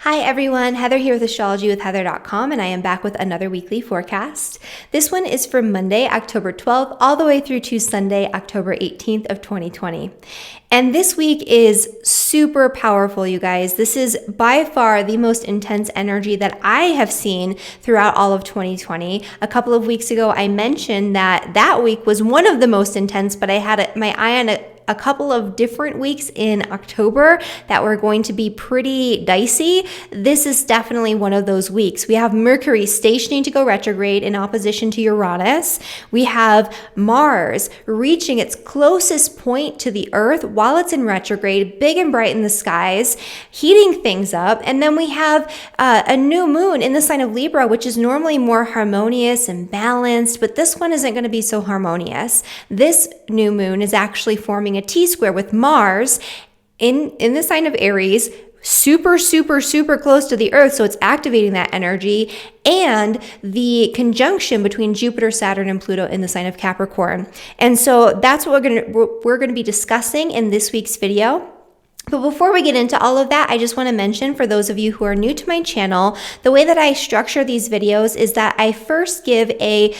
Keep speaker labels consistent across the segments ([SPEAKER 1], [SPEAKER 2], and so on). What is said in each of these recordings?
[SPEAKER 1] Hi everyone, Heather here with astrologywithheather.com, and I am back with another weekly forecast. This one is for Monday, October 12th, all the way through to Sunday, October 18th of 2020. And this week is super powerful, you guys. This is by far the most intense energy that I have seen throughout all of 2020. A couple of weeks ago, I mentioned that week was one of the most intense, but I had my eye on a couple of different weeks in October that were going to be pretty dicey. This is definitely one of those weeks. We have Mercury stationing to go retrograde in opposition to Uranus. We have Mars reaching its closest point to the Earth while it's in retrograde, big and bright in the skies, heating things up. And then we have a new moon in the sign of Libra, which is normally more harmonious and balanced, but this one isn't going to be so harmonious. This new moon is actually forming a T-square with Mars in the sign of Aries, super close to the Earth, so it's activating that energy, and the conjunction between Jupiter, Saturn, and Pluto in the sign of Capricorn. And so that's what we're going to be discussing in this week's video. But before we get into all of that, I just want to mention, for those of you who are new to my channel, the way that I structure these videos is that I first give a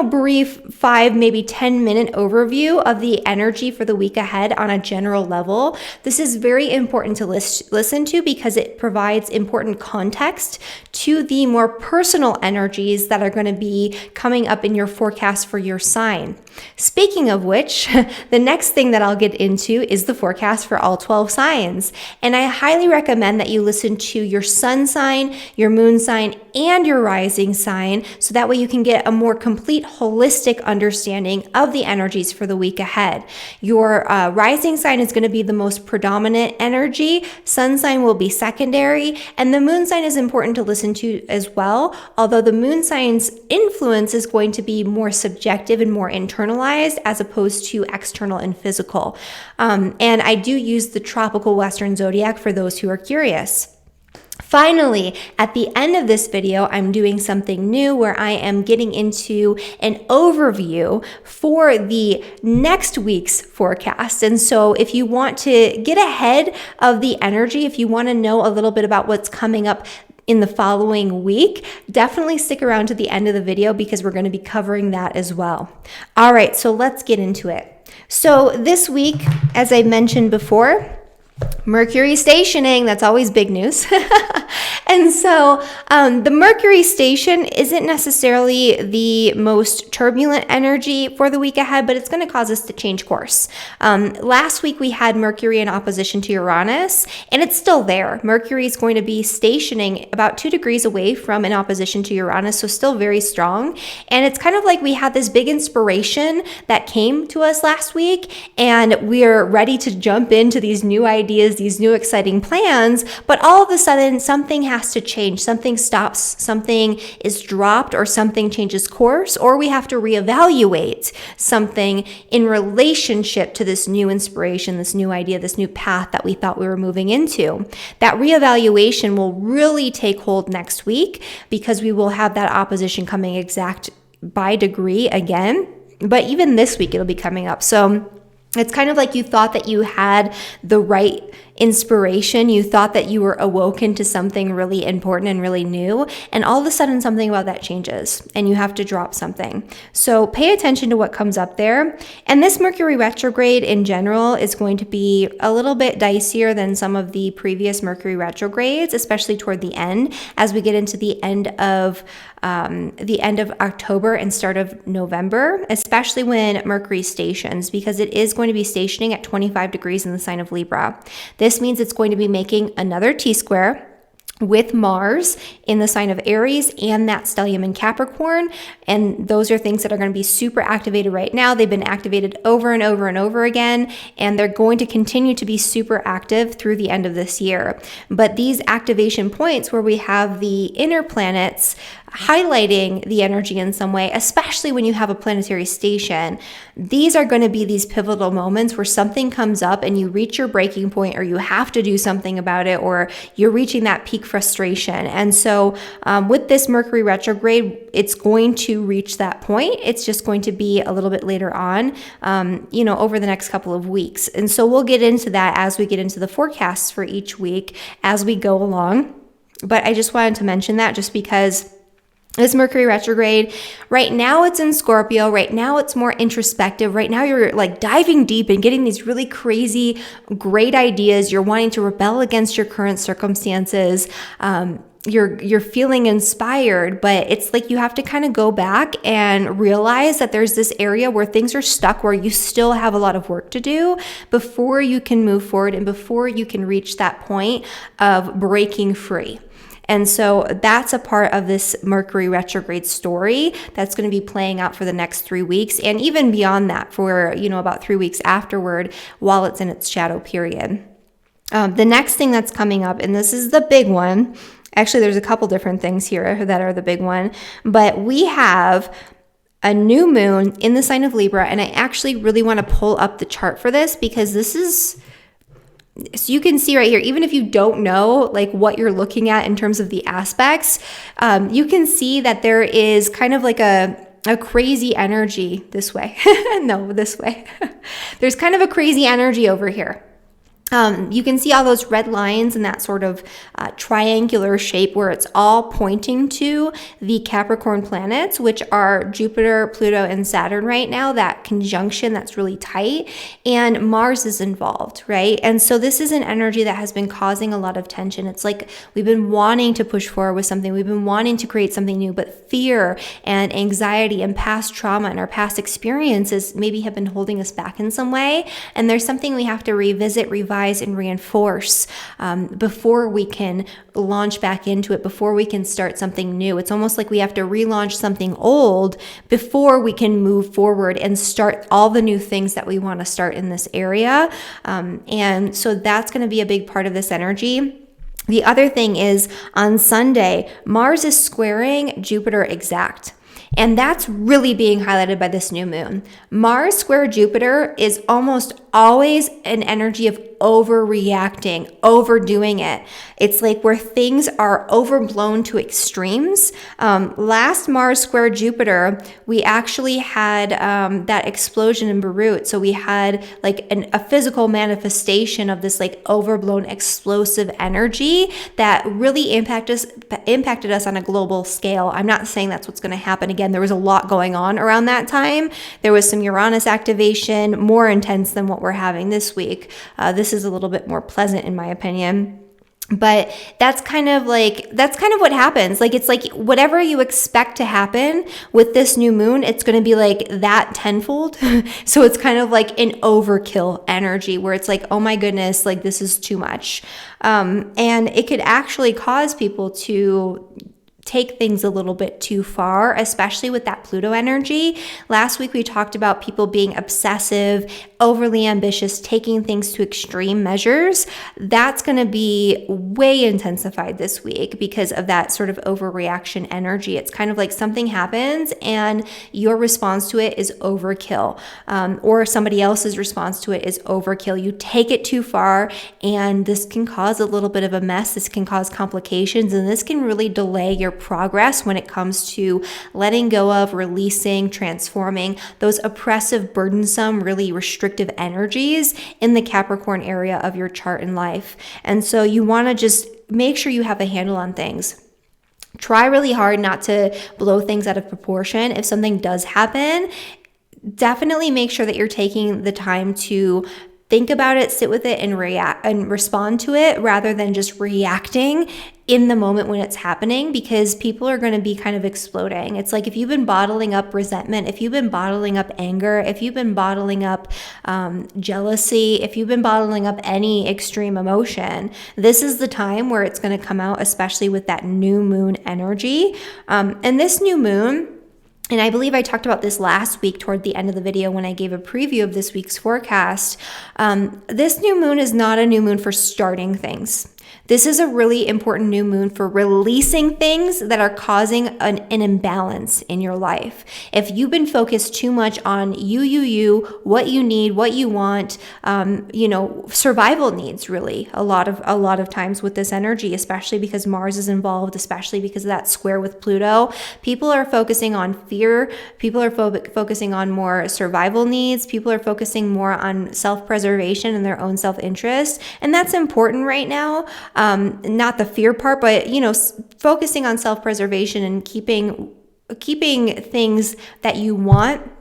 [SPEAKER 1] brief 5, maybe 10-minute overview of the energy for the week ahead on a general level. This is very important to listen to because it provides important context to the more personal energies that are going to be coming up in your forecast for your sign. Speaking of which, the next thing that I'll get into is the forecast for all 12 signs. And I highly recommend that you listen to your sun sign, your moon sign, and your rising sign, so that way you can get a more complete holistic understanding of the energies for the week ahead. Your rising sign is going to be the most predominant energy, sun sign will be secondary, and the moon sign is important to listen to as well, although the moon sign's influence is going to be more subjective and more internalized as opposed to external and physical. And I do use the tropical Western zodiac for those who are curious. Finally, at the end of this video, I'm doing something new where I am getting into an overview for the next week's forecast. And so if you want to get ahead of the energy, if you want to know a little bit about what's coming up in the following week, definitely stick around to the end of the video because we're going to be covering that as well. All right, so let's get into it. So this week, as I mentioned before, Mercury stationing, that's always big news. And so the Mercury station isn't necessarily the most turbulent energy for the week ahead, but it's going to cause us to change course. Last week we had Mercury in opposition to Uranus, and it's still there. Mercury is going to be stationing about 2 degrees away from an opposition to Uranus, so still very strong. And it's kind of like we had this big inspiration that came to us last week, and we're ready to jump into these new ideas, these new exciting plans, but all of a sudden something has to change. Something stops, something is dropped, or something changes course, or we have to reevaluate something in relationship to this new inspiration, this new idea, this new path that we thought we were moving into. That reevaluation will really take hold next week because we will have that opposition coming exact by degree again. But even this week, it'll be coming up. So it's kind of like you thought that you had the right inspiration. You thought that you were awoken to something really important and really new, and all of a sudden something about that changes and you have to drop something. So pay attention to what comes up there. And this Mercury retrograde in general is going to be a little bit dicier than some of the previous Mercury retrogrades, especially toward the end as we get into the end of October and start of November, especially when Mercury stations, because it is going to be stationing at 25 degrees in the sign of Libra. This means it's going to be making another T-square with Mars in the sign of Aries and that stellium in Capricorn. And those are things that are going to be super activated right now. They've been activated over and over and over again, and they're going to continue to be super active through the end of this year. But these activation points where we have the inner planets highlighting the energy in some way, especially when you have a planetary station, these are going to be these pivotal moments where something comes up and you reach your breaking point, or you have to do something about it, or you're reaching that peak frustration. And so with this Mercury retrograde, it's going to reach that point. It's just going to be a little bit later on, over the next couple of weeks. And so we'll get into that as we get into the forecasts for each week as we go along. But I just wanted to mention that just because this Mercury retrograde, right now it's in Scorpio. Right now it's more introspective. Right now you're like diving deep and getting these really crazy, great ideas. You're wanting to rebel against your current circumstances. You're feeling inspired, but it's like you have to kind of go back and realize that there's this area where things are stuck, where you still have a lot of work to do before you can move forward and before you can reach that point of breaking free. And so that's a part of this Mercury retrograde story that's going to be playing out for the next 3 weeks, and even beyond that for, about 3 weeks afterward while it's in its shadow period. The next thing that's coming up, and this is the big one. Actually, there's a couple different things here that are the big one, but we have a new moon in the sign of Libra, and I actually really want to pull up the chart for this because this is... So you can see right here, even if you don't know like what you're looking at in terms of the aspects, you can see that there is kind of like a crazy energy this way. No, this way. There's kind of a crazy energy over here. You can see all those red lines in that sort of triangular shape where it's all pointing to the Capricorn planets, which are Jupiter, Pluto, and Saturn right now, that conjunction that's really tight, and Mars is involved, right? And so this is an energy that has been causing a lot of tension. It's like we've been wanting to push forward with something. We've been wanting to create something new, but fear and anxiety and past trauma and our past experiences maybe have been holding us back in some way. And there's something we have to revisit, revise, and reinforce before we can launch back into it, before we can start something new. It's almost like we have to relaunch something old before we can move forward and start all the new things that we want to start in this area. And so that's going to be a big part of this energy. The other thing is on Sunday, Mars is squaring Jupiter exact. And that's really being highlighted by this new moon. Mars square Jupiter is almost always an energy of overreacting, overdoing it. It's like where things are overblown to extremes. Last Mars square Jupiter, we actually had that explosion in Beirut. So we had like a physical manifestation of this like overblown explosive energy that really impacted us on a global scale. I'm not saying that's what's going to happen again. There was a lot going on around that time. There was some Uranus activation, more intense than what we're having this week. This is a little bit more pleasant in my opinion. But that's kind of what happens. Like, it's like whatever you expect to happen with this new moon, it's going to be like that tenfold. So it's kind of like an overkill energy where it's like, oh my goodness, like this is too much. And it could actually cause people to take things a little bit too far, especially with that Pluto energy. Last week, we talked about people being obsessive, overly ambitious, taking things to extreme measures. That's going to be way intensified this week because of that sort of overreaction energy. It's kind of like something happens and your response to it is overkill, or somebody else's response to it is overkill. You take it too far, and this can cause a little bit of a mess. This can cause complications, and this can really delay your progress when it comes to letting go of, releasing, transforming those oppressive, burdensome, really restrictive energies in the Capricorn area of your chart in life. And so you want to just make sure you have a handle on things. Try really hard not to blow things out of proportion. If something does happen, definitely make sure that you're taking the time to think about it, sit with it, and react and respond to it rather than just reacting in the moment when it's happening, because people are going to be kind of exploding. It's like if you've been bottling up resentment, if you've been bottling up anger, if you've been bottling up jealousy, if you've been bottling up any extreme emotion, this is the time where it's going to come out, especially with that new moon energy. And this new moon, and I believe I talked about this last week toward the end of the video when I gave a preview of this week's forecast. This new moon is not a new moon for starting things. This is a really important new moon for releasing things that are causing an imbalance in your life. If you've been focused too much on you, what you need, what you want, survival needs really a lot of times with this energy, especially because Mars is involved, especially because of that square with Pluto. People are focusing on fear. People are focusing on more survival needs. People are focusing more on self-preservation and their own self-interest. And that's important right now. not the fear part, but, focusing on self-preservation and keeping things that you want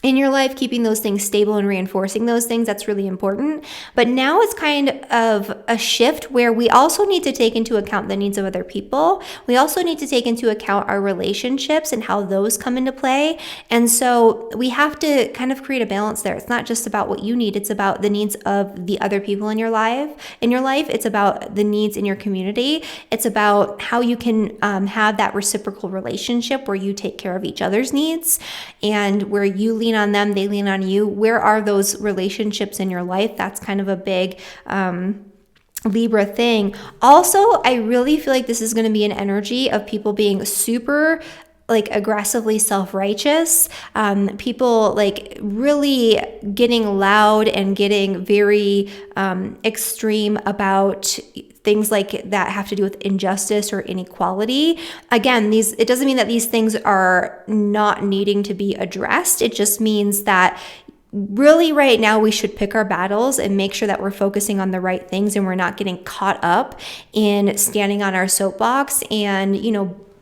[SPEAKER 1] in your life, keeping those things stable and reinforcing those things, that's really important. But now it's kind of a shift where we also need to take into account the needs of other people. We also need to take into account our relationships and how those come into play. And so we have to kind of create a balance there. It's not just about what you need, it's about the needs of the other people in your life. It's about the needs in your community. It's about how you can have that reciprocal relationship where you take care of each other's needs and where you lean on them, they lean on you. Where are those relationships in your life? That's kind of a big Libra thing. Also, I really feel like this is going to be an energy of people being super aggressively self-righteous, people really getting loud and getting very extreme about things that have to do with injustice or inequality. Again, it doesn't mean that these things are not needing to be addressed. It just means that really right now we should pick our battles and make sure that we're focusing on the right things and we're not getting caught up in standing on our soapbox and,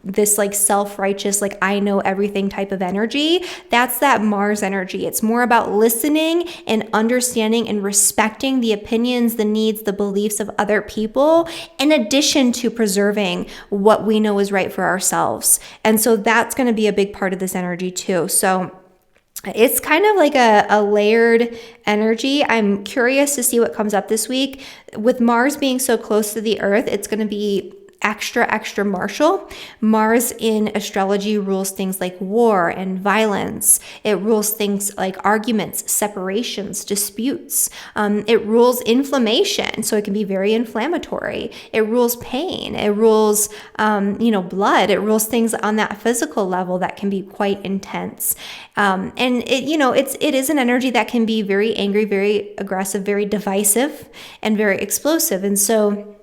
[SPEAKER 1] this self-righteous, I know everything type of energy. That's that Mars energy. It's more about listening and understanding and respecting the opinions, the needs, the beliefs of other people, in addition to preserving what we know is right for ourselves. And so that's going to be a big part of this energy too. So it's kind of like a layered energy. I'm curious to see what comes up this week. With Mars being so close to the Earth, it's going to be extra martial. Mars in astrology rules things like war and violence. It rules things like arguments, separations, disputes. It rules inflammation, so it can be very inflammatory. It rules pain. It rules, blood. It rules things on that physical level that can be quite intense. And it is an energy that can be very angry, very aggressive, very divisive, and very explosive. And so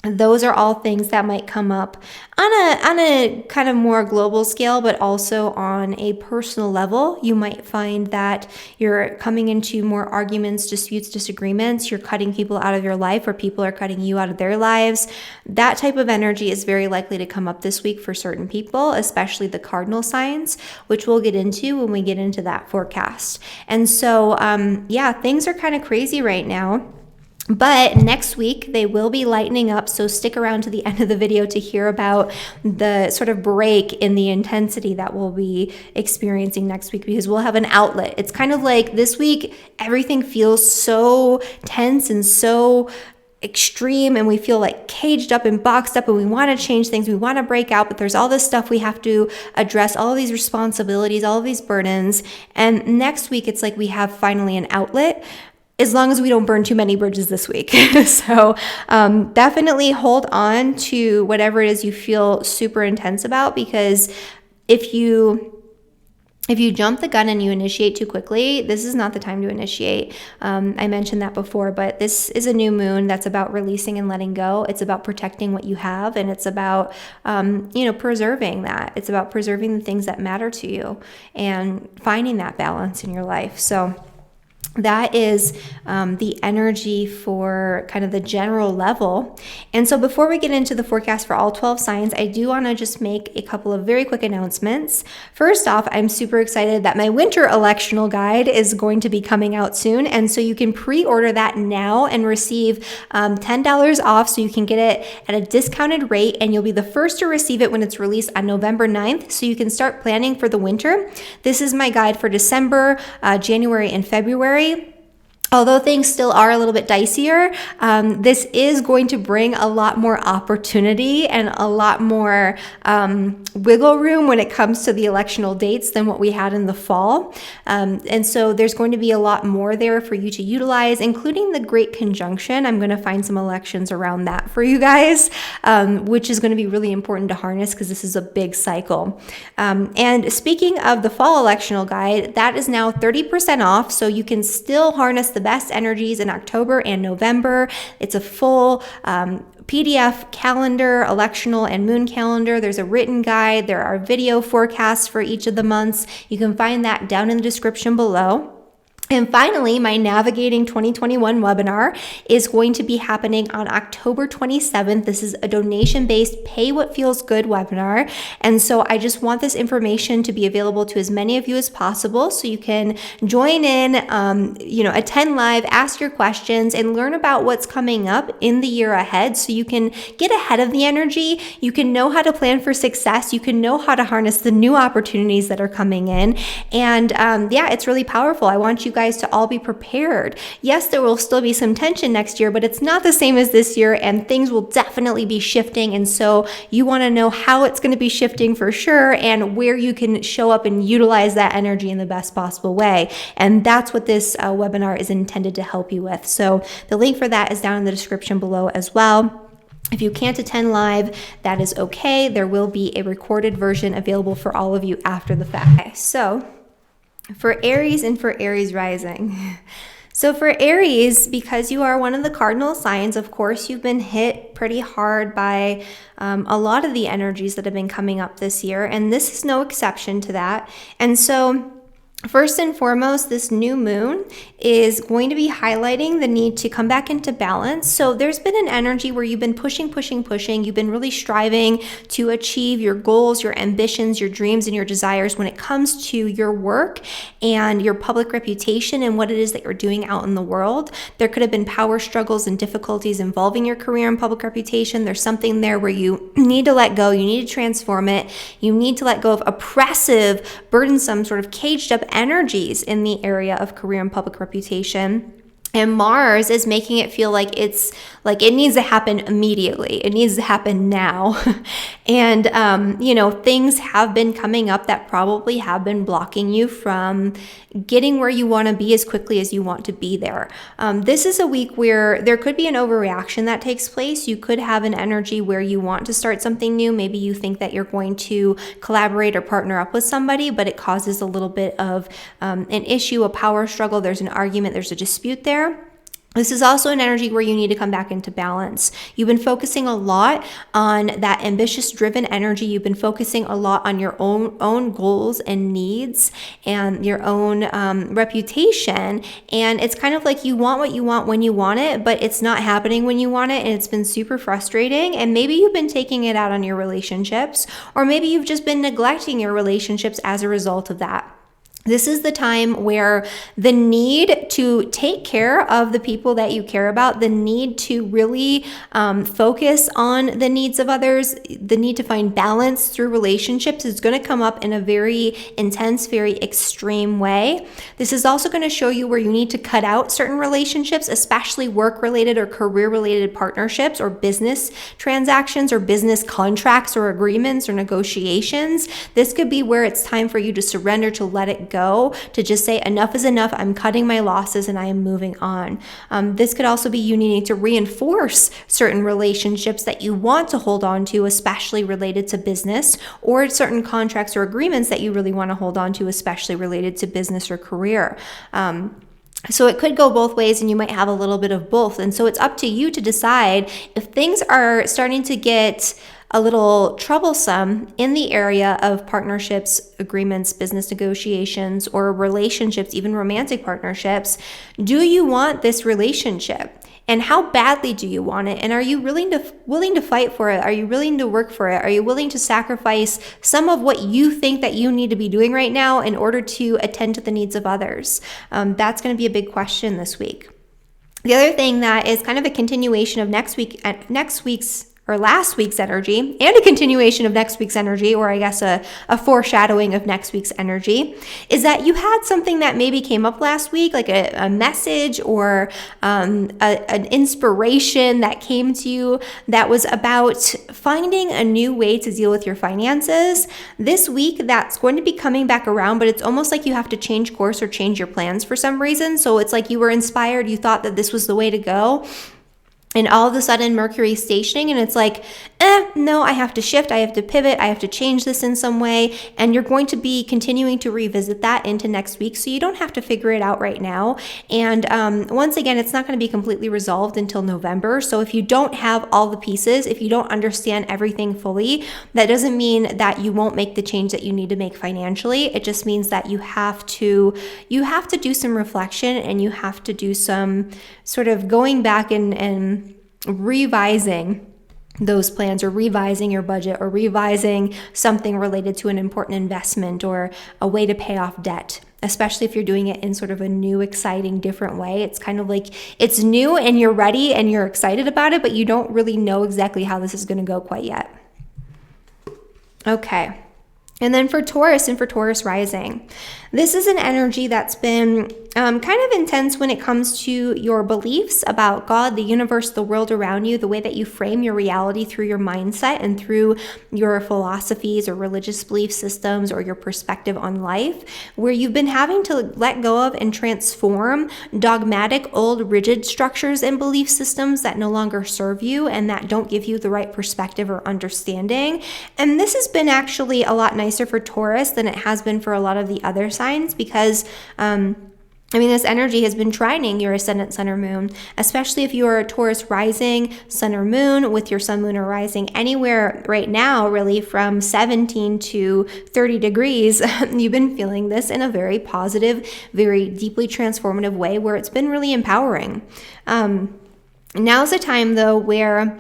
[SPEAKER 1] those are all things that might come up on a kind of more global scale, but also on a personal level. You might find that you're coming into more arguments, disputes, disagreements. You're cutting people out of your life, or people are cutting you out of their lives. That type of energy is very likely to come up this week for certain people, especially the cardinal signs, which we'll get into when we get into that forecast. And so, things are kind of crazy right now. But next week, they will be lightening up, so stick around to the end of the video to hear about the sort of break in the intensity that we'll be experiencing next week, because we'll have an outlet. It's kind of like this week, everything feels so tense and so extreme, and we feel caged up and boxed up, and we want to change things, we want to break out, but there's all this stuff we have to address, all of these responsibilities, all of these burdens. And next week, it's like we have finally an outlet, as long as we don't burn too many bridges this week. So definitely hold on to whatever it is you feel super intense about, because if you jump the gun and you initiate too quickly, this is not the time to initiate. I mentioned that before, but this is a new moon that's about releasing and letting go. It's about protecting what you have, and it's about, preserving that. It's about preserving the things that matter to you and finding that balance in your life. So that is the energy for kind of the general level. And so before we get into the forecast for all 12 signs, I do want to just make a couple of very quick announcements. First off, I'm super excited that my winter electional guide is going to be coming out soon. And so you can pre-order that now and receive $10 off, so you can get it at a discounted rate, and you'll be the first to receive it when it's released on November 9th. So you can start planning for the winter. This is my guide for December, January, and February. Although things still are a little bit dicier, this is going to bring a lot more opportunity and a lot more wiggle room when it comes to the electional dates than what we had in the fall. And so there's going to be a lot more there for you to utilize, including the Great Conjunction. I'm going to find some elections around that for you guys, which is going to be really important to harness because this is a big cycle. And speaking of the fall electional guide, that is now 30% off, so you can still harness the best energies in October and November. It's a full PDF calendar, electional and moon calendar. There's a written guide. There are video forecasts for each of the months. You can find that down in the description below. And finally, my Navigating 2021 webinar is going to be happening on October 27th. This is a donation-based Pay What Feels Good webinar. And so I just want this information to be available to as many of you as possible so you can join in, attend live, ask your questions, and learn about what's coming up in the year ahead so you can get ahead of the energy. You can know how to plan for success. You can know how to harness the new opportunities that are coming in. And it's really powerful. I want you guys to all be prepared. Yes, there will still be some tension next year, but it's not the same as this year, and things will definitely be shifting. And so you want to know how it's going to be shifting for sure, and where you can show up and utilize that energy in the best possible way. And that's what this webinar is intended to help you with. So the link for that is down in the description below as well. If you can't attend live, that is okay. There will be a recorded version available for all of you after the fact. Okay, so for Aries and for Aries rising. So for Aries, because you are one of the cardinal signs, of course, you've been hit pretty hard by a lot of the energies that have been coming up this year, and this is no exception to that. And so first and foremost, this new moon is going to be highlighting the need to come back into balance. So there's been an energy where you've been pushing. You've been really striving to achieve your goals, your ambitions, your dreams, and your desires when it comes to your work and your public reputation and what it is that you're doing out in the world. There could have been power struggles and difficulties involving your career and public reputation. There's something there where you need to let go. You need to transform it. You need to let go of oppressive, burdensome, sort of caged up energies in the area of career and public reputation. And Mars is making it feel like it's like it needs to happen immediately. It needs to happen now. And, things have been coming up that probably have been blocking you from getting where you want to be as quickly as you want to be there. This is a week where there could be an overreaction that takes place. You could have an energy where you want to start something new. Maybe you think that you're going to collaborate or partner up with somebody, but it causes a little bit of an issue, a power struggle. There's an argument, there's a dispute there. This is also an energy where you need to come back into balance. You've been focusing a lot on that ambitious, driven energy. You've been focusing a lot on your own goals and needs and your own reputation. And it's kind of like you want what you want when you want it, but it's not happening when you want it. And it's been super frustrating. And maybe you've been taking it out on your relationships, or maybe you've just been neglecting your relationships as a result of that. This is the time where the need to take care of the people that you care about, the need to really focus on the needs of others, the need to find balance through relationships is going to come up in a very intense, very extreme way. This is also going to show you where you need to cut out certain relationships, especially work-related or career-related partnerships or business transactions or business contracts or agreements or negotiations. This could be where it's time for you to surrender, to let it go, to just say enough is enough. I'm cutting my losses and I am moving on. This could also be you needing to reinforce certain relationships that you want to hold on to, especially related to business, or certain contracts or agreements that you really want to hold on to, especially related to business or career. So it could go both ways, and you might have a little bit of both. And so it's up to you to decide if things are starting to get a little troublesome in the area of partnerships, agreements, business negotiations, or relationships, even romantic partnerships. Do you want this relationship? And how badly do you want it? And are you willing to fight for it? Are you willing to work for it? Are you willing to sacrifice some of what you think that you need to be doing right now in order to attend to the needs of others? That's going to be a big question this week. The other thing that is kind of a continuation of last week's energy, and a continuation of next week's energy, or I guess a foreshadowing of next week's energy, is that you had something that maybe came up last week, like a message or an inspiration that came to you that was about finding a new way to deal with your finances. This week, that's going to be coming back around, but it's almost like you have to change course or change your plans for some reason. So it's like you were inspired, you thought that this was the way to go. And all of a sudden Mercury is stationing and it's like, no, I have to shift, I have to pivot, I have to change this in some way. And you're going to be continuing to revisit that into next week. So you don't have to figure it out right now. And once again, it's not going to be completely resolved until November. So if you don't have all the pieces, if you don't understand everything fully, that doesn't mean that you won't make the change that you need to make financially. It just means that you have to do some reflection, and you have to do some sort of going back and revising those plans, or revising your budget, or revising something related to an important investment or a way to pay off debt, especially if you're doing it in sort of a new, exciting, different way. It's kind of like it's new and you're ready and you're excited about it, but you don't really know exactly how this is going to go quite yet. Okay. And then for Taurus and for Taurus rising, this is an energy that's been kind of intense when it comes to your beliefs about God, the universe, the world around you, the way that you frame your reality through your mindset and through your philosophies or religious belief systems or your perspective on life, where you've been having to let go of and transform dogmatic, old, rigid structures and belief systems that no longer serve you and that don't give you the right perspective or understanding. And this has been actually a lot nicer for Taurus than it has been for a lot of the other signs, because this energy has been trining your ascendant, sun, or moon, especially if you are a Taurus rising, sun, or moon, with your sun, moon, or rising anywhere right now, really from 17 to 30 degrees. You've been feeling this in a very positive, very deeply transformative way where it's been really empowering. Now's a time, though, where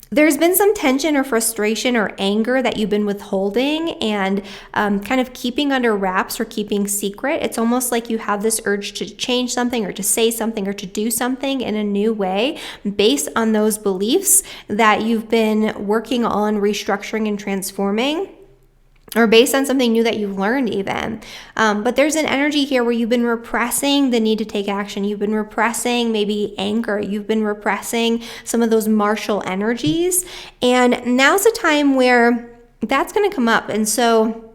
[SPEAKER 1] there's been some tension or frustration or anger that you've been withholding and kind of keeping under wraps or keeping secret. It's almost like you have this urge to change something or to say something or to do something in a new way based on those beliefs that you've been working on restructuring and transforming, or based on something new that you've learned even. But there's an energy here where you've been repressing the need to take action. You've been repressing maybe anger. You've been repressing some of those martial energies. And now's a time where that's going to come up. And so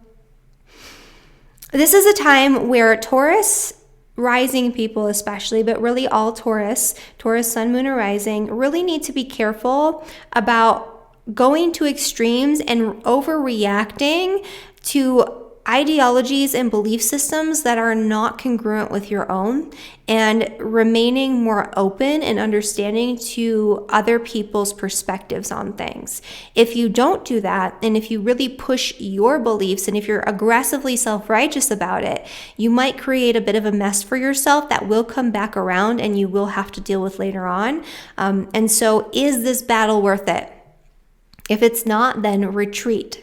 [SPEAKER 1] this is a time where Taurus rising people especially, but really all Taurus, sun, moon, or rising, really need to be careful about going to extremes and overreacting to ideologies and belief systems that are not congruent with your own, and remaining more open and understanding to other people's perspectives on things. If you don't do that, and if you really push your beliefs, and if you're aggressively self-righteous about it, you might create a bit of a mess for yourself that will come back around and you will have to deal with later on. And so is this battle worth it? If it's not, then retreat.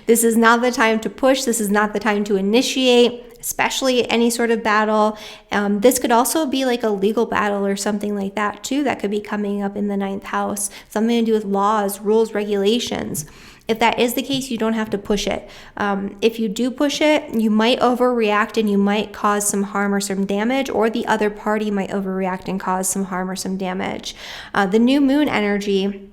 [SPEAKER 1] This is not the time to push. This is not the time to initiate, especially any sort of battle. This could also be like a legal battle or something like that too, that could be coming up in the 9th house. Something to do with laws, rules, regulations. If that is the case, you don't have to push it. If you do push it, you might overreact and you might cause some harm or some damage, or the other party might overreact and cause some harm or some damage. The new moon energy,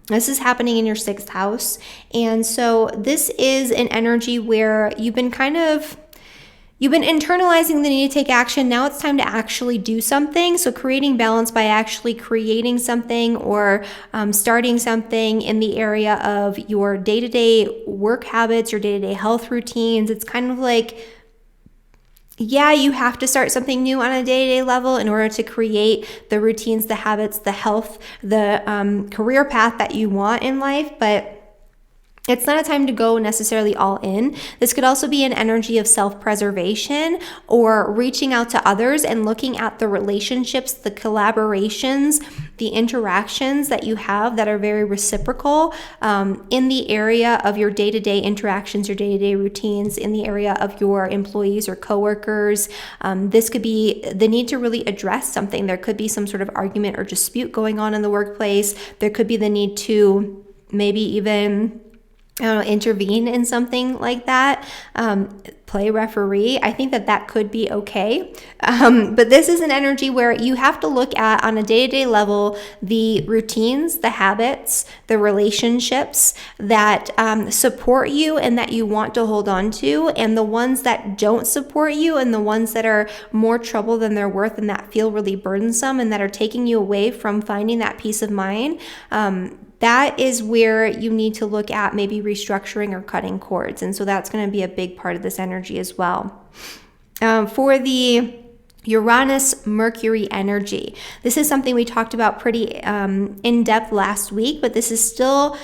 [SPEAKER 1] this is happening in your 6th house. And so this is an energy where you've been internalizing the need to take action. Now it's time to actually do something. So creating balance by actually creating something or starting something in the area of your day-to-day work habits, your day-to-day health routines. It's kind of like, yeah, you have to start something new on a day-to-day level in order to create the routines, the habits, the health, the career path that you want in life, but it's not a time to go necessarily all in. This could also be an energy of self-preservation or reaching out to others and looking at the relationships, the collaborations, the interactions that you have that are very reciprocal in the area of your day-to-day interactions, your day-to-day routines, in the area of your employees or coworkers. This could be the need to really address something. There could be some sort of argument or dispute going on in the workplace. There could be the need to maybe even I don't know, intervene in something like that, play referee. I think that could be okay. But this is an energy where you have to look at, on a day-to-day level, the routines, the habits, the relationships that support you and that you want to hold on to, and the ones that don't support you, and the ones that are more trouble than they're worth and that feel really burdensome and that are taking you away from finding that peace of mind. That is where you need to look at maybe restructuring or cutting cords. And so that's going to be a big part of this energy as well. For the Uranus Mercury energy, this is something we talked about pretty in depth last week, but this is still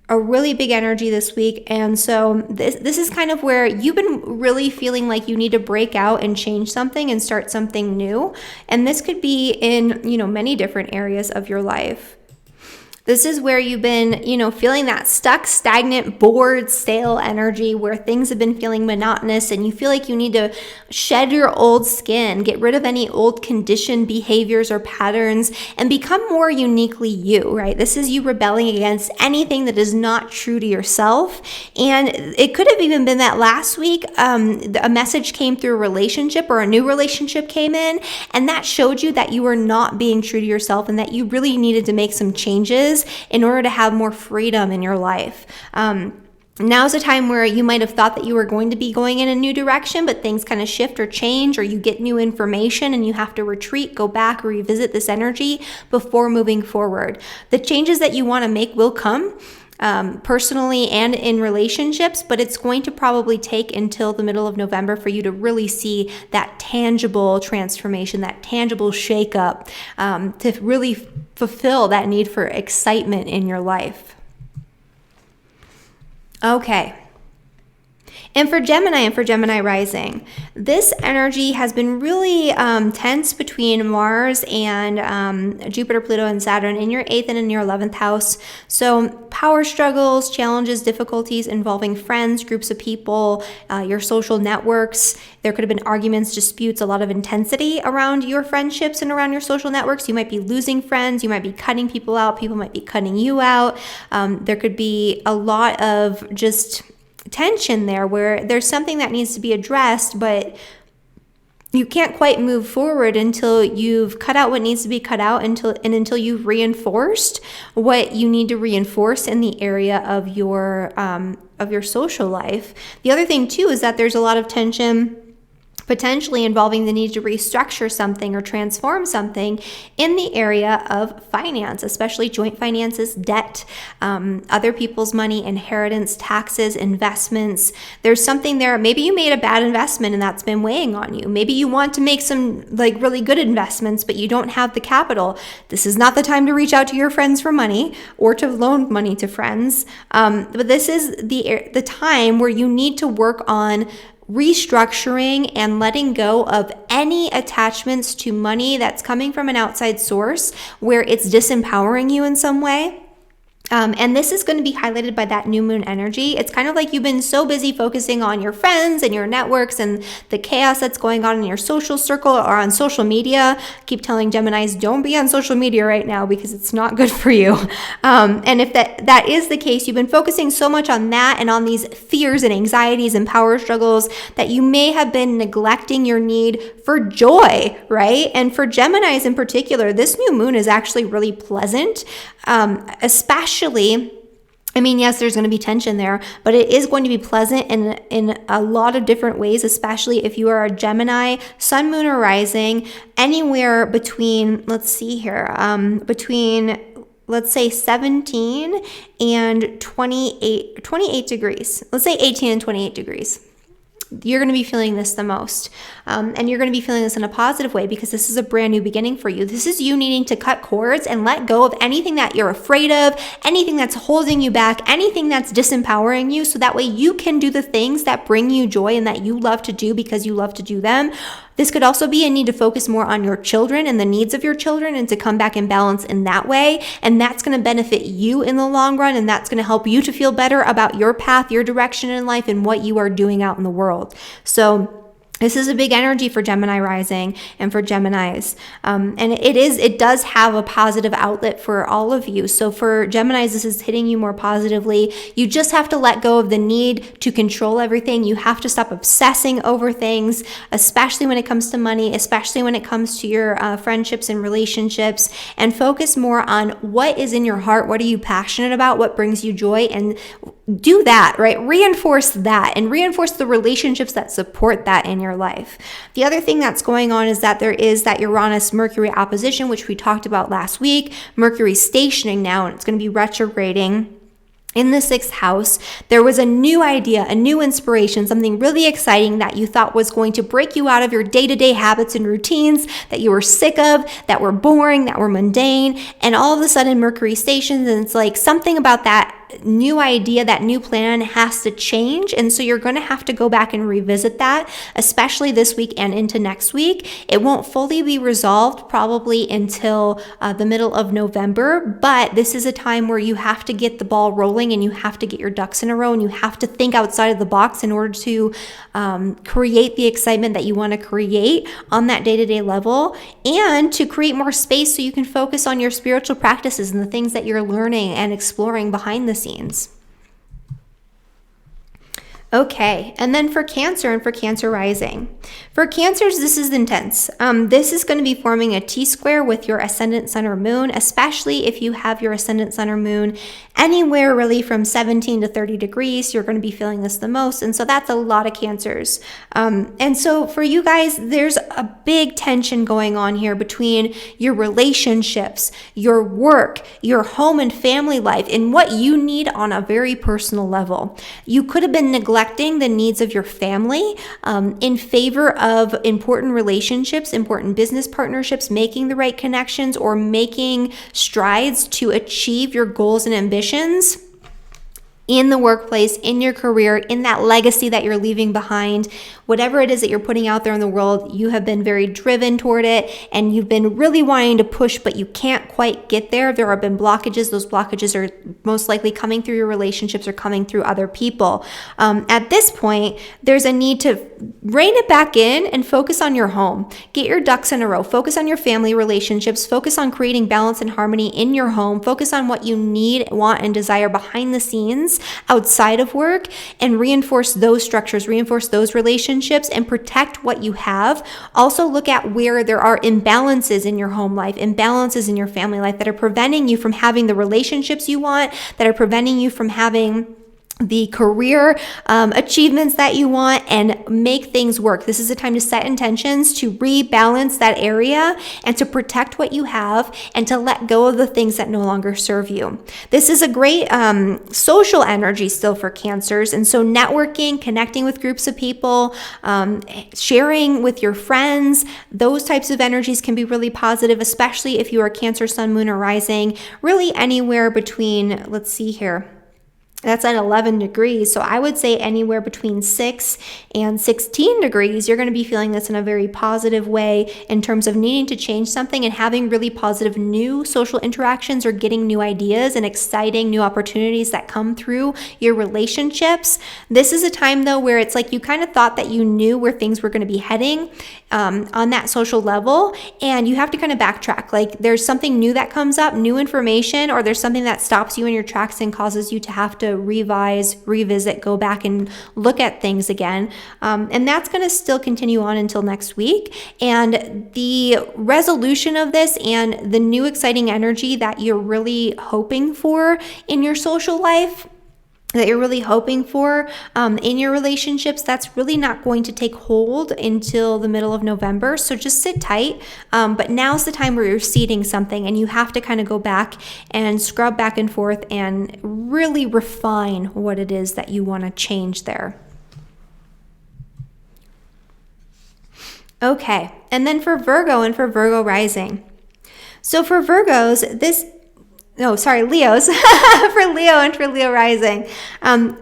[SPEAKER 1] a really big energy this week. And so this is kind of where you've been really feeling like you need to break out and change something and start something new. And this could be in, many different areas of your life. This is where you've been, feeling that stuck, stagnant, bored, stale energy where things have been feeling monotonous and you feel like you need to shed your old skin, get rid of any old conditioned behaviors or patterns, and become more uniquely you, right? This is you rebelling against anything that is not true to yourself. And it could have even been that last week a message came through a relationship or a new relationship came in, and that showed you that you were not being true to yourself and that you really needed to make some changes in order to have more freedom in your life. Now's a time where you might have thought that you were going to be going in a new direction, but things kind of shift or change, or you get new information and you have to retreat, go back, or revisit this energy before moving forward. The changes that you want to make will come. Personally and in relationships, but it's going to probably take until the middle of November for you to really see that tangible transformation, that tangible shakeup, to really fulfill that need for excitement in your life. Okay. And for Gemini rising, this energy has been really tense between Mars and Jupiter, Pluto, and Saturn in your 8th and in your 11th house. So power struggles, challenges, difficulties involving friends, groups of people, your social networks. There could have been arguments, disputes, a lot of intensity around your friendships and around your social networks. You might be losing friends. You might be cutting people out. People might be cutting you out. There could be a lot of just tension there where there's something that needs to be addressed, but you can't quite move forward until you've cut out what needs to be cut out, until you've reinforced what you need to reinforce in the area of your social life. The other thing too is that there's a lot of tension potentially involving the need to restructure something or transform something in the area of finance, especially joint finances, debt, other people's money, inheritance, taxes, investments. There's something there. Maybe you made a bad investment and that's been weighing on you. Maybe you want to make some really good investments, but you don't have the capital. This is not the time to reach out to your friends for money or to loan money to friends. But this is the time where you need to work on restructuring and letting go of any attachments to money that's coming from an outside source where it's disempowering you in some way. And this is going to be highlighted by that new moon energy. It's kind of like you've been so busy focusing on your friends and your networks and the chaos that's going on in your social circle or on social media. I keep telling Geminis, don't be on social media right now because it's not good for you. And if that is the case, you've been focusing so much on that and on these fears and anxieties and power struggles that you may have been neglecting your need for joy, right? And for Geminis in particular, this new moon is actually really pleasant, especially, yes, there's going to be tension there, but it is going to be pleasant in a lot of different ways, especially if you are a Gemini, sun, moon, or rising, anywhere between, let's say 17 and 28 degrees. Let's say 18 and 28 degrees. You're going to be feeling this the most. And you're going to be feeling this in a positive way because this is a brand new beginning for you. This is you needing to cut cords and let go of anything that you're afraid of, anything that's holding you back, anything that's disempowering you, so that way you can do the things that bring you joy and that you love to do because you love to do them. This could also be a need to focus more on your children and the needs of your children and to come back in balance in that way. And that's going to benefit you in the long run. And that's going to help you to feel better about your path, your direction in life, and what you are doing out in the world. So This is a big energy for Gemini rising and for Geminis. And it does have a positive outlet for all of you. So for Geminis, this is hitting you more positively. You just have to let go of the need to control everything. You have to stop obsessing over things, especially when it comes to money, especially when it comes to your friendships and relationships, and focus more on what is in your heart. What are you passionate about? What brings you joy? And do that, right? Reinforce that and reinforce the relationships that support that in your life. The other thing that's going on is that there is that Uranus-Mercury opposition, which we talked about last week. Mercury's stationing now, and it's going to be retrograding in the 6th house. There was a new idea, a new inspiration, something really exciting that you thought was going to break you out of your day-to-day habits and routines that you were sick of, that were boring, that were mundane. And all of a sudden Mercury stations, and it's like something about that new idea, that new plan has to change. And so you're going to have to go back and revisit that, especially this week and into next week. It won't fully be resolved probably until the middle of November, but this is a time where you have to get the ball rolling and you have to get your ducks in a row and you have to think outside of the box in order to create the excitement that you want to create on that day-to-day level, and to create more space so you can focus on your spiritual practices and the things that you're learning and exploring behind the scenes. Okay, and then for Cancer and for Cancer rising. For Cancers, this is intense. This is going to be forming a T-square with your ascendant sun or moon, especially if you have your ascendant sun or moon anywhere really from 17 to 30 degrees. You're going to be feeling this the most, and so that's a lot of Cancers. And so for you guys, there's a big tension going on here between your relationships, your work, your home and family life, and what you need on a very personal level. You could have been neglecting the needs of your family in favor of important relationships, important business partnerships, making the right connections, or making strides to achieve your goals and ambitions in the workplace, in your career, in that legacy that you're leaving behind. Whatever it is that you're putting out there in the world, you have been very driven toward it and you've been really wanting to push, but you can't quite get there. There have been blockages. Those blockages are most likely coming through your relationships or coming through other people. At this point, there's a need to rein it back in and focus on your home. Get your ducks in a row. Focus on your family relationships. Focus on creating balance and harmony in your home. Focus on what you need, want, and desire behind the scenes outside of work, and reinforce those structures, reinforce those relationships, and protect what you have. Also look at where there are imbalances in your home life, imbalances in your family life that are preventing you from having the relationships you want, that are preventing you from having the career achievements that you want, and make things work. This is a time to set intentions, to rebalance that area, and to protect what you have, and to let go of the things that no longer serve you. This is a great social energy still for Cancers, and so networking, connecting with groups of people, sharing with your friends, those types of energies can be really positive, especially if you are Cancer, Sun, Moon, or Rising, really anywhere between, let's see here, that's at 11 degrees. So I would say anywhere between 6 and 16 degrees, you're going to be feeling this in a very positive way in terms of needing to change something and having really positive new social interactions, or getting new ideas and exciting new opportunities that come through your relationships. This is a time though where it's like you kind of thought that you knew where things were going to be heading on that social level, and you have to kind of backtrack. Like there's something new that comes up, new information, or there's something that stops you in your tracks and causes you to have to revise, revisit, go back and look at things again. And that's going to still continue on until next week. And the resolution of this and the new exciting energy that you're really hoping for in your social life, that you're really hoping for in your relationships, that's really not going to take hold until the middle of November. So just sit tight. But now's the time where you're seeding something, and you have to kind of go back and scrub back and forth and really refine what it is that you want to change there. Okay, and then for Virgo and for Virgo rising. So for Virgos, Leos, for Leo and for Leo rising.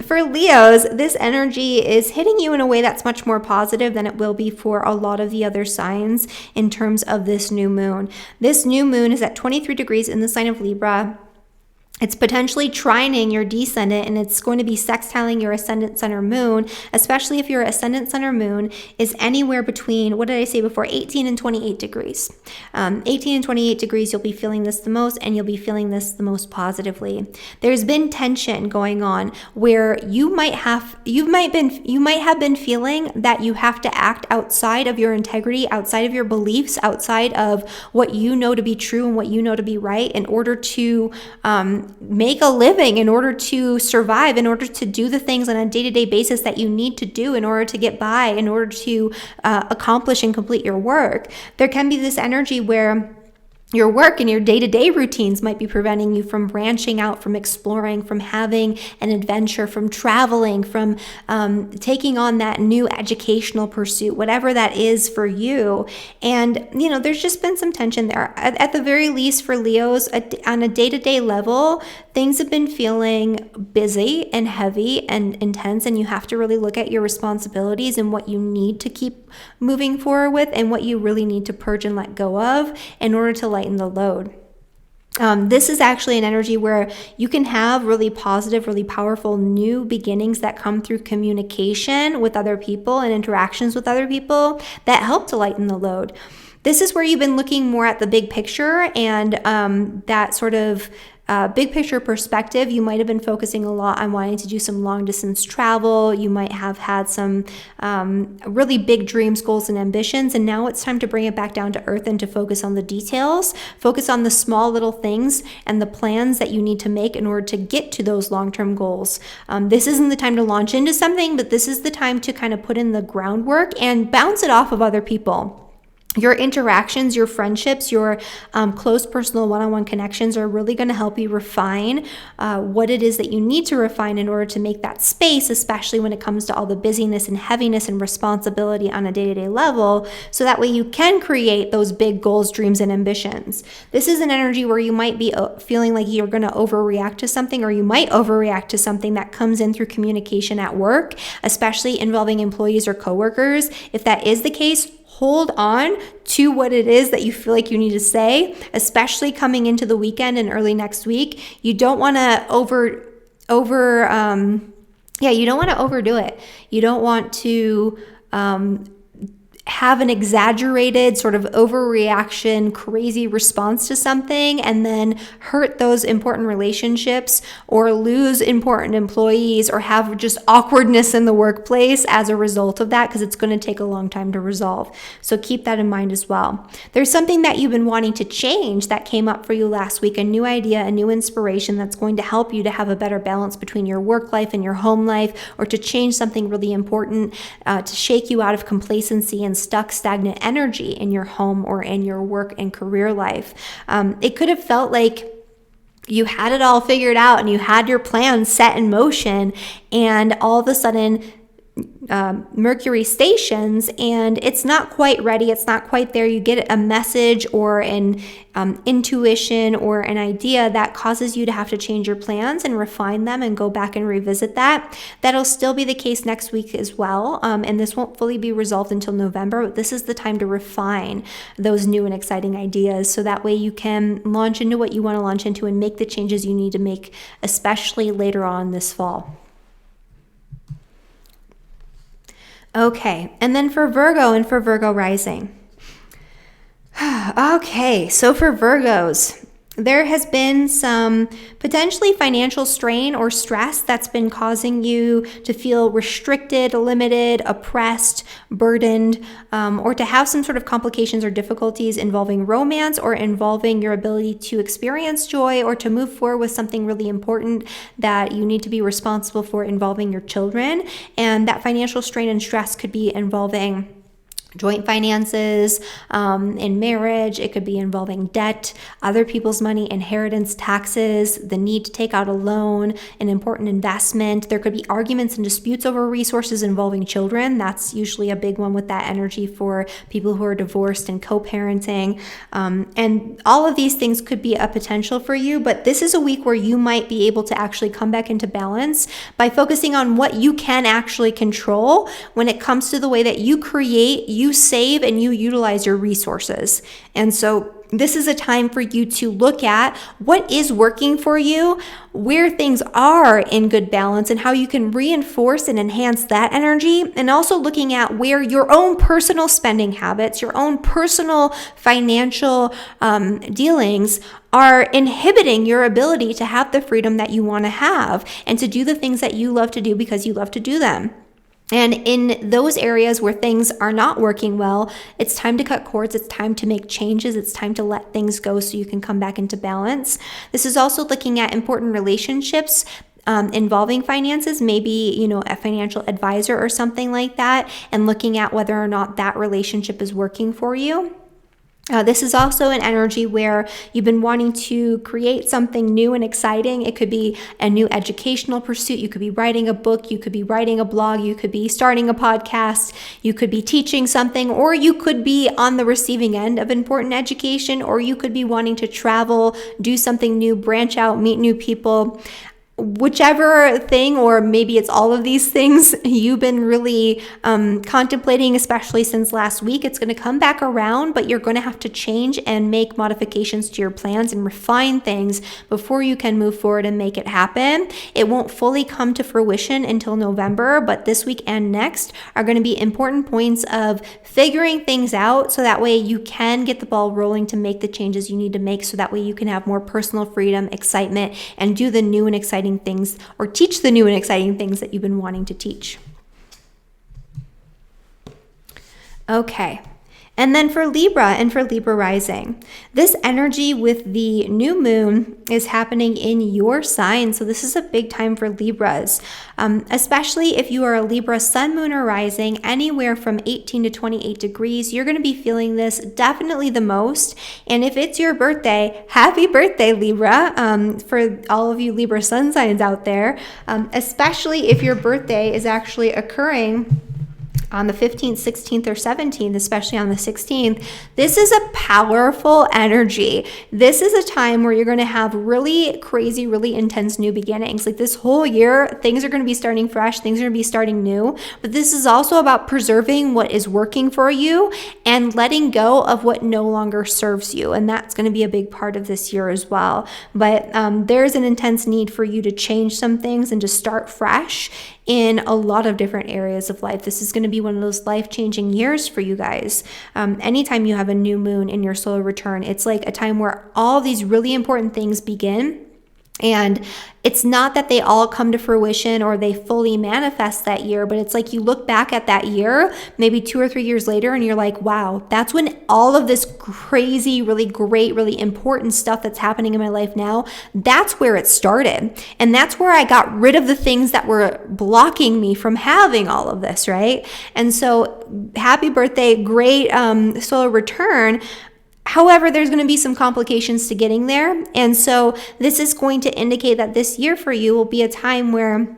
[SPEAKER 1] For Leos, this energy is hitting you in a way that's much more positive than it will be for a lot of the other signs in terms of this new moon. This new moon is at 23 degrees in the sign of Libra. It's potentially trining your descendant, and it's going to be sextiling your ascendant sun or moon, especially if your ascendant sun or moon is anywhere between, what did I say before, 18 and 28 degrees. 18 and 28 degrees, you'll be feeling this the most, and you'll be feeling this the most positively. There's been tension going on where you might have been feeling that you have to act outside of your integrity, outside of your beliefs, outside of what you know to be true and what you know to be right in order to make a living, in order to survive, in order to do the things on a day-to-day basis that you need to do in order to get by, in order to accomplish and complete your work. There can be this energy where your work and your day-to-day routines might be preventing you from branching out, from exploring, from having an adventure, from traveling, from taking on that new educational pursuit, whatever that is for you. And, there's just been some tension there. At the very least for Leos, on a day-to-day level, things have been feeling busy and heavy and intense, and you have to really look at your responsibilities and what you need to keep moving forward with and what you really need to purge and let go of in order to lighten the load. This is actually an energy where you can have really positive, really powerful new beginnings that come through communication with other people and interactions with other people that help to lighten the load. This is where you've been looking more at the big picture and that sort of big picture perspective. You might have been focusing a lot on wanting to do some long distance travel. You might have had some really big dreams, goals, and ambitions. And now it's time to bring it back down to earth and to focus on the details, focus on the small little things and the plans that you need to make in order to get to those long-term goals. This isn't the time to launch into something, but this is the time to kind of put in the groundwork and bounce it off of other people. Your interactions, your friendships, your close personal one-on-one connections are really going to help you refine what it is that you need to refine in order to make that space, especially when it comes to all the busyness and heaviness and responsibility on a day-to-day level, so that way you can create those big goals, dreams, and ambitions. This is an energy where you might be feeling like you're going to overreact to something, or you might overreact to something that comes in through communication at work, especially involving employees or coworkers. If that is the case, hold on to what it is that you feel like you need to say, especially coming into the weekend and early next week. You don't want to overdo it. You don't want to have an exaggerated sort of overreaction, crazy response to something and then hurt those important relationships or lose important employees or have just awkwardness in the workplace as a result of that, because it's going to take a long time to resolve. So keep that in mind as well. There's something that you've been wanting to change that came up for you last week, a new idea, a new inspiration that's going to help you to have a better balance between your work life and your home life, or to change something really important, to shake you out of complacency and stuck, stagnant energy in your home or in your work and career life. It could have felt like you had it all figured out and you had your plan set in motion, and all of a sudden Mercury stations and it's not quite ready, it's not quite there. You get a message or an intuition or an idea that causes you to have to change your plans and refine them and go back and revisit that. That'll still be the case next week as well, and this won't fully be resolved until November, but this is the time to refine those new and exciting ideas, so that way you can launch into what you want to launch into and make the changes you need to make, especially later on this fall. Okay, and then for Virgo and for Virgo rising. Okay, so for Virgos, there has been some potentially financial strain or stress that's been causing you to feel restricted, limited, oppressed, burdened, or to have some sort of complications or difficulties involving romance or involving your ability to experience joy or to move forward with something really important that you need to be responsible for involving your children. And that financial strain and stress could be involving joint finances in marriage. It could be involving debt, other people's money, inheritance, taxes, the need to take out a loan, an important investment. There could be arguments and disputes over resources involving children. That's usually a big one with that energy for people who are divorced and co-parenting. And all of these things could be a potential for you, but this is a week where you might be able to actually come back into balance by focusing on what you can actually control when it comes to the way that you create, you save, and you utilize your resources. And so this is a time for you to look at what is working for you, where things are in good balance, and how you can reinforce and enhance that energy. And also looking at where your own personal spending habits, your own personal financial dealings are inhibiting your ability to have the freedom that you want to have and to do the things that you love to do because you love to do them. And in those areas where things are not working well, it's time to cut cords. It's time to make changes. It's time to let things go so you can come back into balance. This is also looking at important relationships involving finances, maybe, a financial advisor or something like that, and looking at whether or not that relationship is working for you. This is also an energy where you've been wanting to create something new and exciting. It could be a new educational pursuit. You could be writing a book. You could be writing a blog. You could be starting a podcast. You could be teaching something, or you could be on the receiving end of important education, or you could be wanting to travel, do something new, branch out, meet new people. Whichever thing, or maybe it's all of these things you've been really contemplating, especially since last week, it's going to come back around, but you're going to have to change and make modifications to your plans and refine things before you can move forward and make it happen. It won't fully come to fruition until November, but this week and next are going to be important points of figuring things out so that way you can get the ball rolling to make the changes you need to make, so that way you can have more personal freedom, excitement, and do the new and exciting things, or teach the new and exciting things that you've been wanting to teach. Okay. And then for Libra and for Libra rising, this energy with the new moon is happening in your sign. So this is a big time for Libras, especially if you are a Libra sun, moon, or rising, anywhere from 18 to 28 degrees. You're going to be feeling this definitely the most. And if it's your birthday, happy birthday, Libra, for all of you Libra sun signs out there, especially if your birthday is actually occurring on the 15th, 16th, or 17th, especially on the 16th. This is a powerful energy. This is a time where you're going to have really crazy, really intense new beginnings. Like this whole year, things are going to be starting fresh, things are going to be starting new, but this is also about preserving what is working for you and letting go of what no longer serves you. And that's going to be a big part of this year as well. But there's an intense need for you to change some things and to start fresh in a lot of different areas of life. This is going to be one of those life-changing years for you guys. Anytime you have a new moon in your solar return, it's like a time where all these really important things begin. And it's not that they all come to fruition or they fully manifest that year, but it's like you look back at that year, maybe 2 or 3 years later, and you're like, wow, that's when all of this crazy, really great, really important stuff that's happening in my life now, that's where it started. And that's where I got rid of the things that were blocking me from having all of this, right? And so happy birthday, great solar return. However, there's going to be some complications to getting there. And so this is going to indicate that this year for you will be a time where,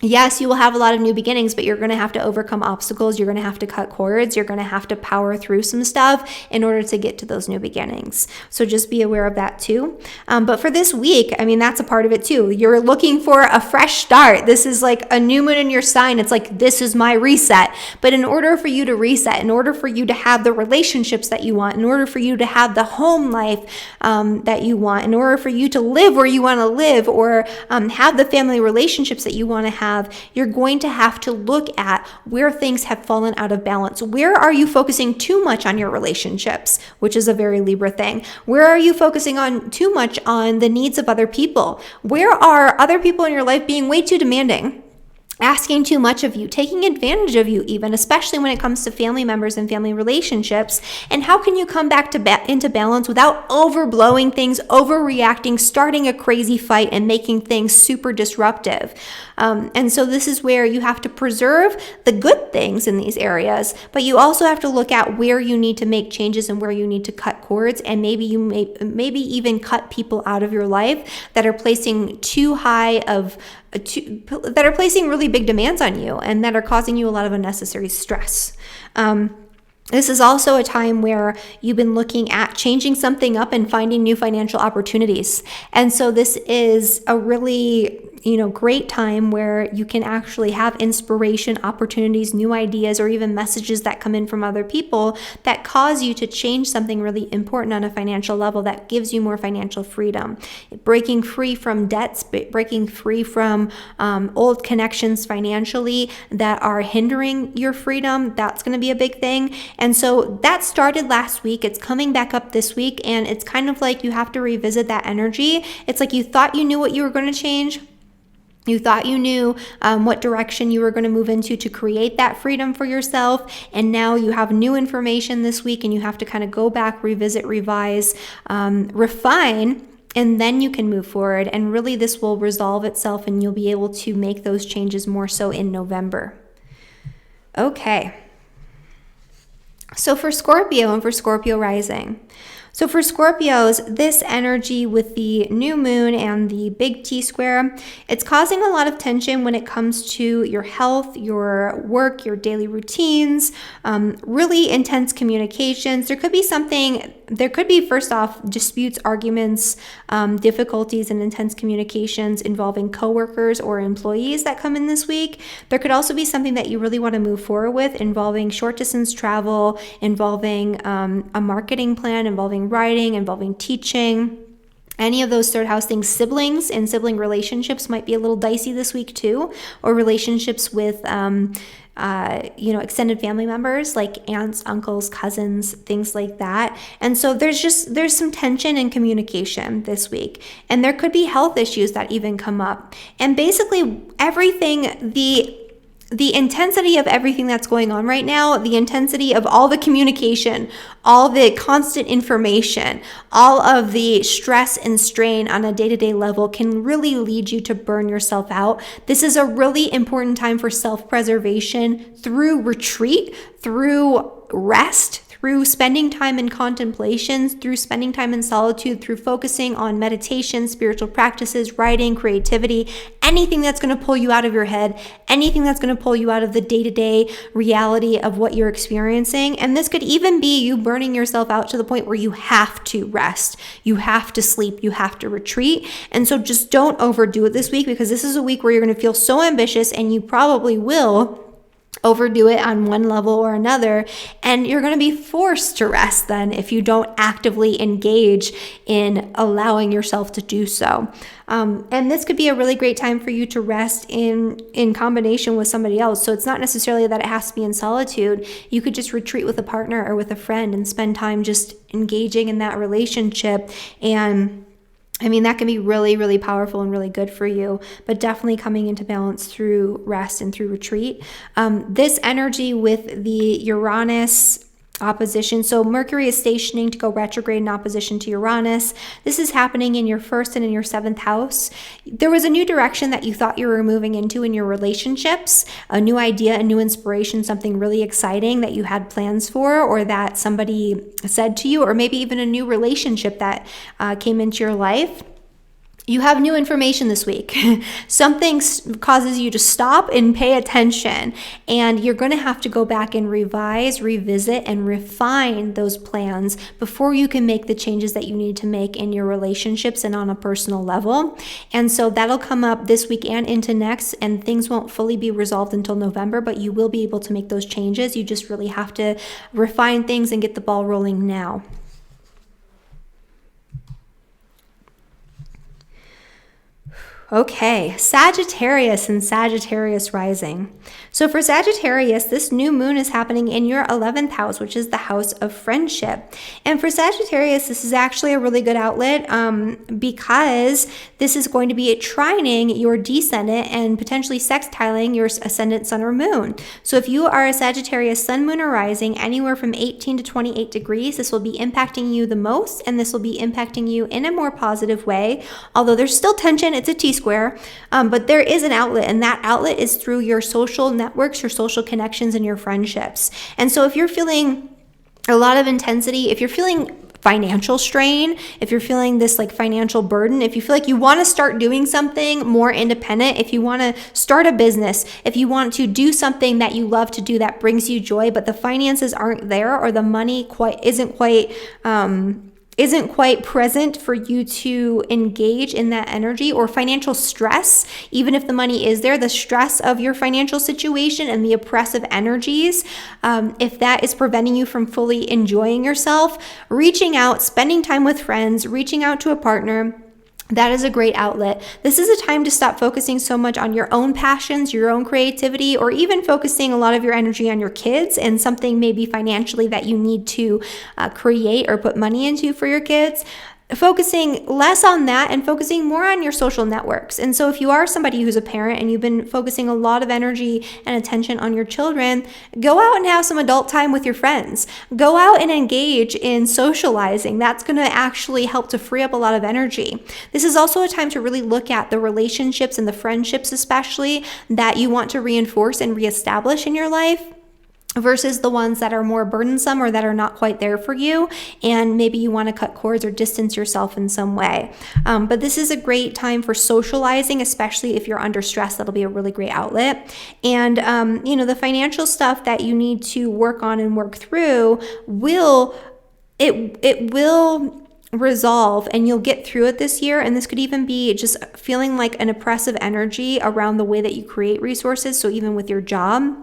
[SPEAKER 1] yes, you will have a lot of new beginnings, but you're going to have to overcome obstacles. You're going to have to cut cords. You're going to have to power through some stuff in order to get to those new beginnings. So just be aware of that too. But for this week, I mean, that's a part of it too. You're looking for a fresh start. This is like a new moon in your sign. It's like, this is my reset. But in order for you to reset, in order for you to have the relationships that you want, in order for you to have the home life that you want, in order for you to live where you want to live, or have the family relationships that you want to have, you're going to have to look at where things have fallen out of balance. Where are you focusing too much on your relationships, which is a very Libra thing? Where are you focusing on too much on the needs of other people? Where are other people in your life being way too demanding? Asking too much of you, taking advantage of you even, especially when it comes to family members and family relationships? And how can you come back into balance without overblowing things, overreacting, starting a crazy fight, and making things super disruptive? And so this is where you have to preserve the good things in these areas, but you also have to look at where you need to make changes and where you need to cut cords, and maybe even cut people out of your life that are placing that are placing really big demands on you and that are causing you a lot of unnecessary stress. This is also a time where you've been looking at changing something up and finding new financial opportunities. And so this is a really great time where you can actually have inspiration, opportunities, new ideas, or even messages that come in from other people that cause you to change something really important on a financial level that gives you more financial freedom. Breaking free from debts, breaking free from old connections financially that are hindering your freedom, that's going to be a big thing. And so that started last week. It's coming back up this week, and it's kind of like you have to revisit that energy. It's like you thought you knew what you were going to change. You thought you knew what direction you were going to move into to create that freedom for yourself. And now you have new information this week, and you have to kind of go back, revisit, revise, refine, and then you can move forward. And really this will resolve itself, and you'll be able to make those changes more so in November. Okay. So for Scorpio and for Scorpio rising. So for Scorpios, this energy with the new moon and the big T square, it's causing a lot of tension when it comes to your health, your work, your daily routines, really intense communications. There could be first off, disputes, arguments, difficulties, and intense communications involving coworkers or employees that come in this week. There could also be something that you really want to move forward with involving short distance travel, involving a marketing plan, involving writing, involving teaching. Any of those third house things, siblings and sibling relationships might be a little dicey this week too, or relationships with extended family members like aunts, uncles, cousins, things like that. And so there's some tension in communication this week, and there could be health issues that even come up. And basically everything, the intensity of everything that's going on right now, the intensity of all the communication, all the constant information, all of the stress and strain on a day-to-day level can really lead you to burn yourself out. This is a really important time for self-preservation through retreat, through rest, through spending time in contemplations, through spending time in solitude, through focusing on meditation, spiritual practices, writing, creativity, anything that's going to pull you out of your head, anything that's going to pull you out of the day-to-day reality of what you're experiencing. And this could even be you burning yourself out to the point where you have to rest, you have to sleep, you have to retreat. And so just don't overdo it this week, because this is a week where you're going to feel so ambitious, and you probably will overdo it on one level or another, and you're going to be forced to rest then if you don't actively engage in allowing yourself to do so. And this could be a really great time for you to rest in combination with somebody else. So it's not necessarily that it has to be in solitude. You could just retreat with a partner or with a friend and spend time just engaging in that relationship. And that can be really, really powerful and really good for you, but definitely coming into balance through rest and through retreat. This energy with the Uranus opposition. So Mercury is stationing to go retrograde in opposition to Uranus. This is happening in your first and in your seventh house. There was a new direction that you thought you were moving into in your relationships, a new idea, a new inspiration, something really exciting that you had plans for, or that somebody said to you, or maybe even a new relationship that came into your life. You have new information this week. Something causes you to stop and pay attention, and you're going to have to go back and revise, revisit, and refine those plans before you can make the changes that you need to make in your relationships and on a personal level. And so that'll come up this week and into next, and things won't fully be resolved until November, but you will be able to make those changes. You just really have to refine things and get the ball rolling now. Okay, Sagittarius and Sagittarius rising. So for Sagittarius, this new moon is happening in your 11th house, which is the house of friendship. And for Sagittarius, this is actually a really good outlet because this is going to be trining your descendant and potentially sextiling your ascendant sun or moon. So if you are a Sagittarius sun, moon, or rising anywhere from 18 to 28 degrees, this will be impacting you the most, and this will be impacting you in a more positive way. Although there's still tension, it's a T-square, but there is an outlet, and that outlet is through your social networks, your social connections, and your friendships. And so if you're feeling a lot of intensity, if you're feeling financial strain, if you're feeling this like financial burden, if you feel like you want to start doing something more independent, if you want to start a business, if you want to do something that you love to do that brings you joy, but the finances aren't there, or the money isn't quite isn't quite present for you to engage in that energy, or financial stress, even if the money is there, the stress of your financial situation and the oppressive energies, if that is preventing you from fully enjoying yourself, reaching out, spending time with friends, reaching out to a partner, that is a great outlet. This is a time to stop focusing so much on your own passions, your own creativity, or even focusing a lot of your energy on your kids and something maybe financially that you need to create or put money into for your kids. Focusing less on that and focusing more on your social networks. And so if you are somebody who's a parent and you've been focusing a lot of energy and attention on your children, go out and have some adult time with your friends. Go out and engage in socializing. That's going to actually help to free up a lot of energy. This is also a time to really look at the relationships and the friendships especially that you want to reinforce and reestablish in your life, versus the ones that are more burdensome or that are not quite there for you, and maybe you want to cut cords or distance yourself in some way. But this is a great time for socializing, especially if you're under stress. That'll be a really great outlet. And the financial stuff that you need to work on and work through will resolve, and you'll get through it this year. And this could even be just feeling like an oppressive energy around the way that you create resources. So even with your job,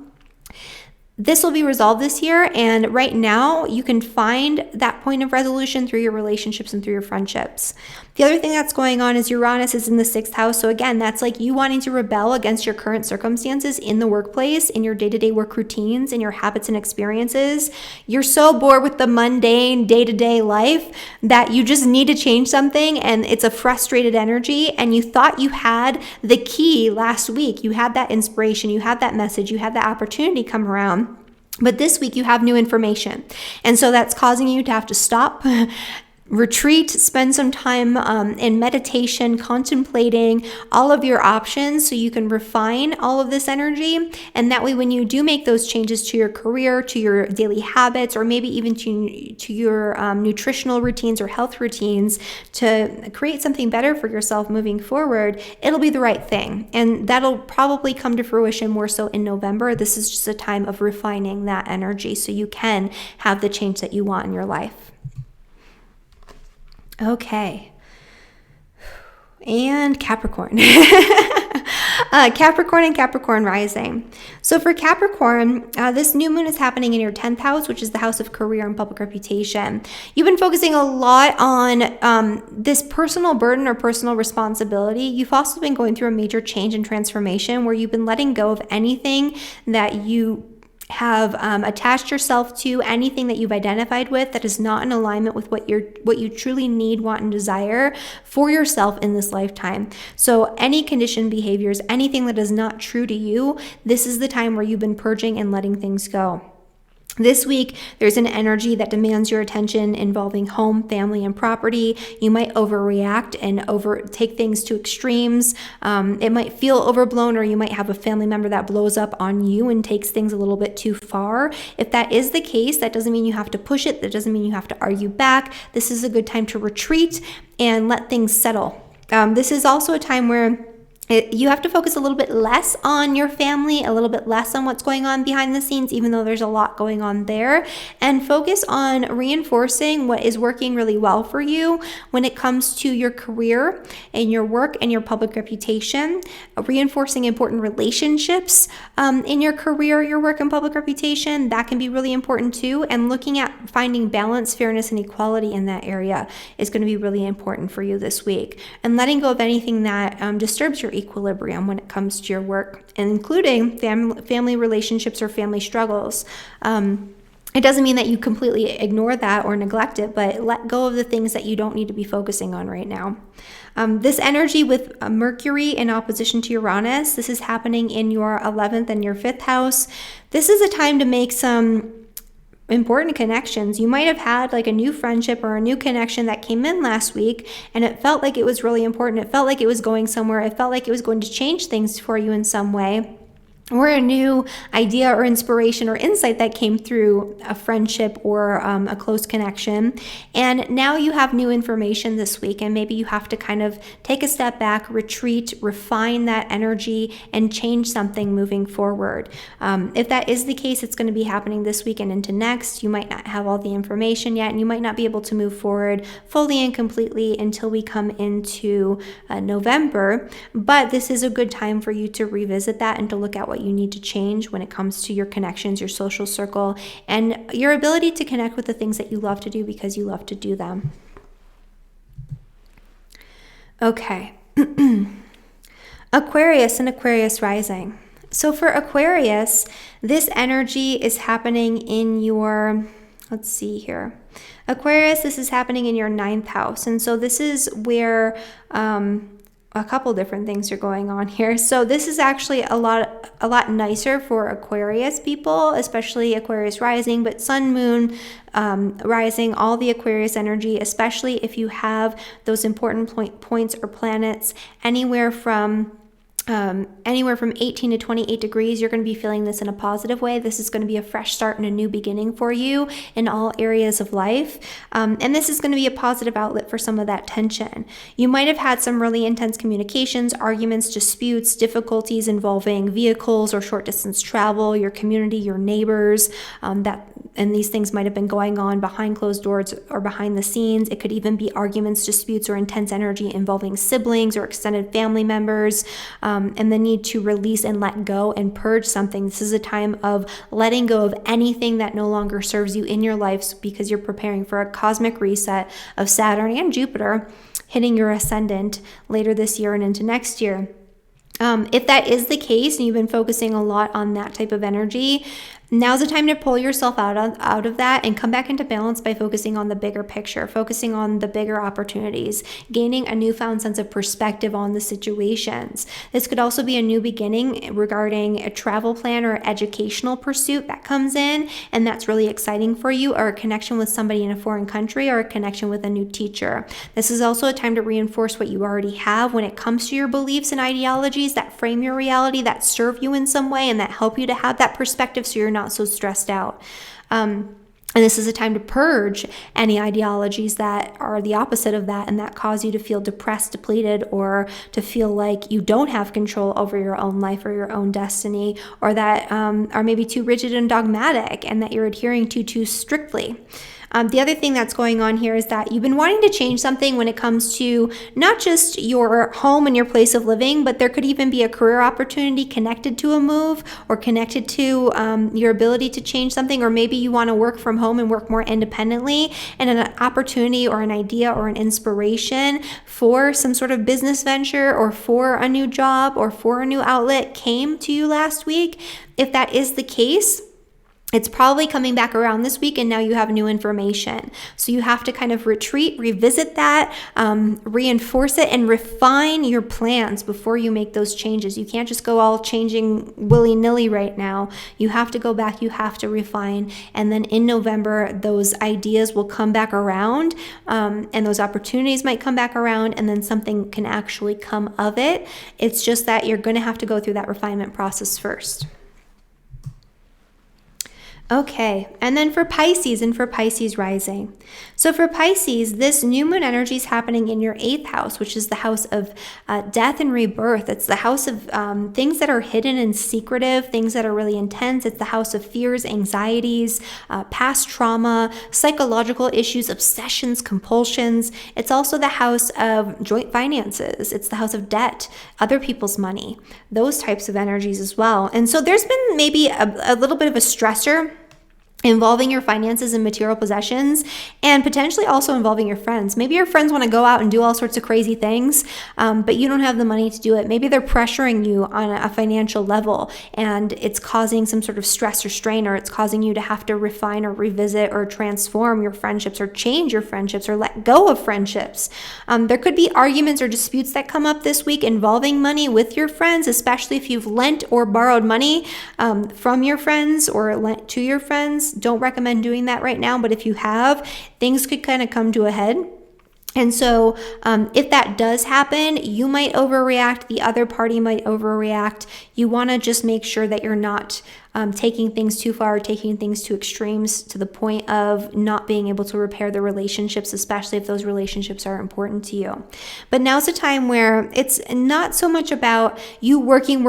[SPEAKER 1] this will be resolved this year, and right now you can find that point of resolution through your relationships and through your friendships. The other thing that's going on is Uranus is in the 6th house. So again, that's like you wanting to rebel against your current circumstances in the workplace, in your day-to-day work routines, in your habits and experiences. You're so bored with the mundane day-to-day life that you just need to change something, and it's a frustrated energy, and you thought you had the key last week. You had that inspiration, you had that message, you had that opportunity come around. But this week you have new information. And so that's causing you to have to stop, retreat, spend some time in meditation, contemplating all of your options so you can refine all of this energy. And that way, when you do make those changes to your career, to your daily habits, or maybe even to your nutritional routines or health routines to create something better for yourself moving forward, it'll be the right thing. And that'll probably come to fruition more so in November. This is just a time of refining that energy so you can have the change that you want in your life. Okay. And Capricorn. Capricorn and Capricorn rising. So for Capricorn, this new moon is happening in your 10th house, which is the house of career and public reputation. You've been focusing a lot on this personal burden or personal responsibility. You've also been going through a major change and transformation where you've been letting go of anything that you have attached yourself to, anything that you've identified with that is not in alignment with what you truly need, want, and desire for yourself in this lifetime. So any conditioned behaviors, anything that is not true to you, this is the time where you've been purging and letting things go. This week, there's an energy that demands your attention involving home, family, and property. You might overreact and take things to extremes. It might feel overblown, or you might have a family member that blows up on you and takes things a little bit too far. If that is the case, that doesn't mean you have to push it. That doesn't mean you have to argue back. This is a good time to retreat and let things settle. This is also a time where you have to focus a little bit less on your family, a little bit less on what's going on behind the scenes, even though there's a lot going on there, and focus on reinforcing what is working really well for you when it comes to your career and your work and your public reputation, reinforcing important relationships in your career, your work, and public reputation. That can be really important too, and looking at finding balance, fairness, and equality in that area is going to be really important for you this week, and letting go of anything that disturbs your equilibrium when it comes to your work, including family relationships or family struggles. It doesn't mean that you completely ignore that or neglect it, but let go of the things that you don't need to be focusing on right now. This energy with Mercury in opposition to Uranus, this is happening in your 11th and your 5th house. This is a time to make some important connections. You might have had like a new friendship or a new connection that came in last week, and it felt like it was really important. It felt like it was going somewhere. It felt like it was going to change things for you in some way. or a new idea or inspiration or insight that came through a friendship or a close connection. And now you have new information this week, and maybe you have to kind of take a step back, retreat, refine that energy, and change something moving forward. If that is the case, it's going to be happening this week and into next. You might not have all the information yet, and you might not be able to move forward fully and completely until we come into November. But this is a good time for you to revisit that and to look at what you need to change when it comes to your connections, your social circle, and your ability to connect with the things that you love to do because you love to do them. Okay. Aquarius and Aquarius rising. So for Aquarius, this energy is happening in your, let's see here. Aquarius, this is happening in your 9th house. And so this is where a couple different things are going on here. So this is actually a lot nicer for Aquarius people, especially Aquarius rising, but sun, moon, rising, all the Aquarius energy, especially if you have those important points or planets anywhere from 18 to 28 degrees, you're going to be feeling this in a positive way. This is going to be a fresh start and a new beginning for you in all areas of life. And this is going to be a positive outlet for some of that tension. You might have had some really intense communications, arguments, disputes, difficulties involving vehicles or short distance travel, your community, your neighbors, and these things might have been going on behind closed doors or behind the scenes. It could even be arguments, disputes, or intense energy involving siblings or extended family members. And the need to release and let go and purge something. This is a time of letting go of anything that no longer serves you in your life because you're preparing for a cosmic reset of Saturn and Jupiter hitting your ascendant later this year and into next year. If that is the case and you've been focusing a lot on that type of energy, now's the time to pull yourself out of that and come back into balance by focusing on the bigger picture, focusing on the bigger opportunities, gaining a newfound sense of perspective on the situations. This could also be a new beginning regarding a travel plan or educational pursuit that comes in, and that's really exciting for you, or a connection with somebody in a foreign country, or a connection with a new teacher. This is also a time to reinforce what you already have when it comes to your beliefs and ideologies that frame your reality, that serve you in some way, and that help you to have that perspective so you're not so stressed out. And this is a time to purge any ideologies that are the opposite of that and that cause you to feel depressed, depleted, or to feel like you don't have control over your own life or your own destiny, or that are maybe too rigid and dogmatic and that you're adhering to too strictly. The other thing that's going on here is that you've been wanting to change something when it comes to not just your home and your place of living, but there could even be a career opportunity connected to a move or connected to your ability to change something, or maybe you want to work from home and work more independently, and an opportunity or an idea or an inspiration for some sort of business venture or for a new job or for a new outlet came to you last week. If that is the case, it's probably coming back around this week, and now you have new information. So you have to kind of retreat, revisit that, reinforce it, and refine your plans before you make those changes. You can't just go all changing willy-nilly right now. You have to go back, you have to refine, and then in November, those ideas will come back around, and those opportunities might come back around, and then something can actually come of it. It's just that you're going to have to go through that refinement process first. Okay, and then for Pisces and for Pisces rising. So for Pisces, this new moon energy is happening in your 8th house, which is the house of death and rebirth. It's the house of things that are hidden and secretive, things that are really intense. It's the house of fears, anxieties, past trauma, psychological issues, obsessions, compulsions. It's also the house of joint finances. It's the house of debt, other people's money, those types of energies as well. And so there's been maybe a little bit of a stressor involving your finances and material possessions, and potentially also involving your friends. Maybe your friends want to go out and do all sorts of crazy things, but you don't have the money to do it. Maybe they're pressuring you on a financial level, and it's causing some sort of stress or strain, or it's causing you to have to refine or revisit or transform your friendships or change your friendships or let go of friendships. There could be arguments or disputes that come up this week involving money with your friends, especially if you've lent or borrowed money from your friends or lent to your friends. Don't recommend doing that right now, but if you have, things could kind of come to a head. And so if that does happen, you might overreact, the other party might overreact. You want to just make sure that you're not taking things too far, taking things to extremes to the point of not being able to repair the relationships, especially if those relationships are important to you. But now's a time where it's not so much about you working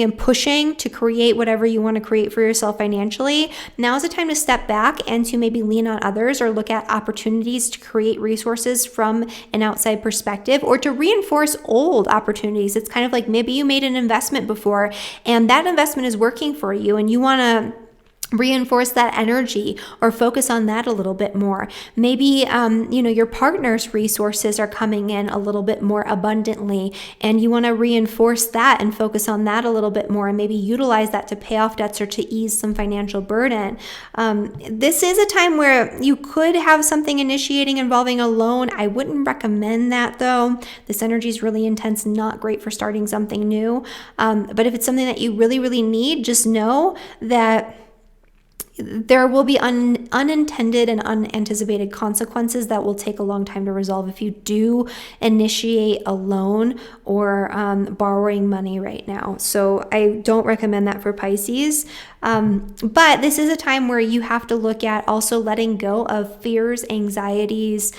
[SPEAKER 1] and pushing to create whatever you want to create for yourself financially. Now's a time to step back and to maybe lean on others or look at opportunities to create resources from an outside perspective, or to reinforce old opportunities. It's kind of like maybe you made an investment before and that investment is working for you, and you want to reinforce that energy or focus on that a little bit more. Maybe, your partner's resources are coming in a little bit more abundantly, and you want to reinforce that and focus on that a little bit more, and maybe utilize that to pay off debts or to ease some financial burden. This is a time where you could have something initiating involving a loan. I wouldn't recommend that though. This energy is really intense, not great for starting something new. But if it's something that you really, really need, just know that there will be unintended and unanticipated consequences that will take a long time to resolve if you do initiate a loan or borrowing money right now. So I don't recommend that for Pisces. But this is a time where you have to look at also letting go of fears, anxieties,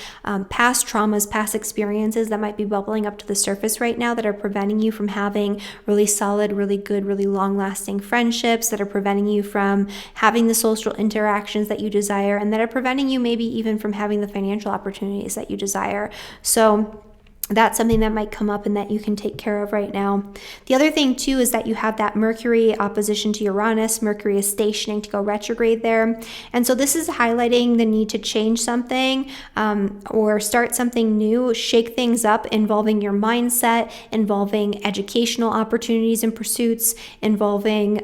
[SPEAKER 1] past traumas, past experiences that might be bubbling up to the surface right now that are preventing you from having really solid, really good, really long-lasting friendships, that are preventing you from having the social interactions that you desire, and that are preventing you maybe even from having the financial opportunities that you desire. So that's something that might come up and that you can take care of right now. The other thing too is that you have that Mercury opposition to Uranus. Mercury is stationing to go retrograde there. And so this is highlighting the need to change something or start something new, shake things up involving your mindset, involving educational opportunities and pursuits, involving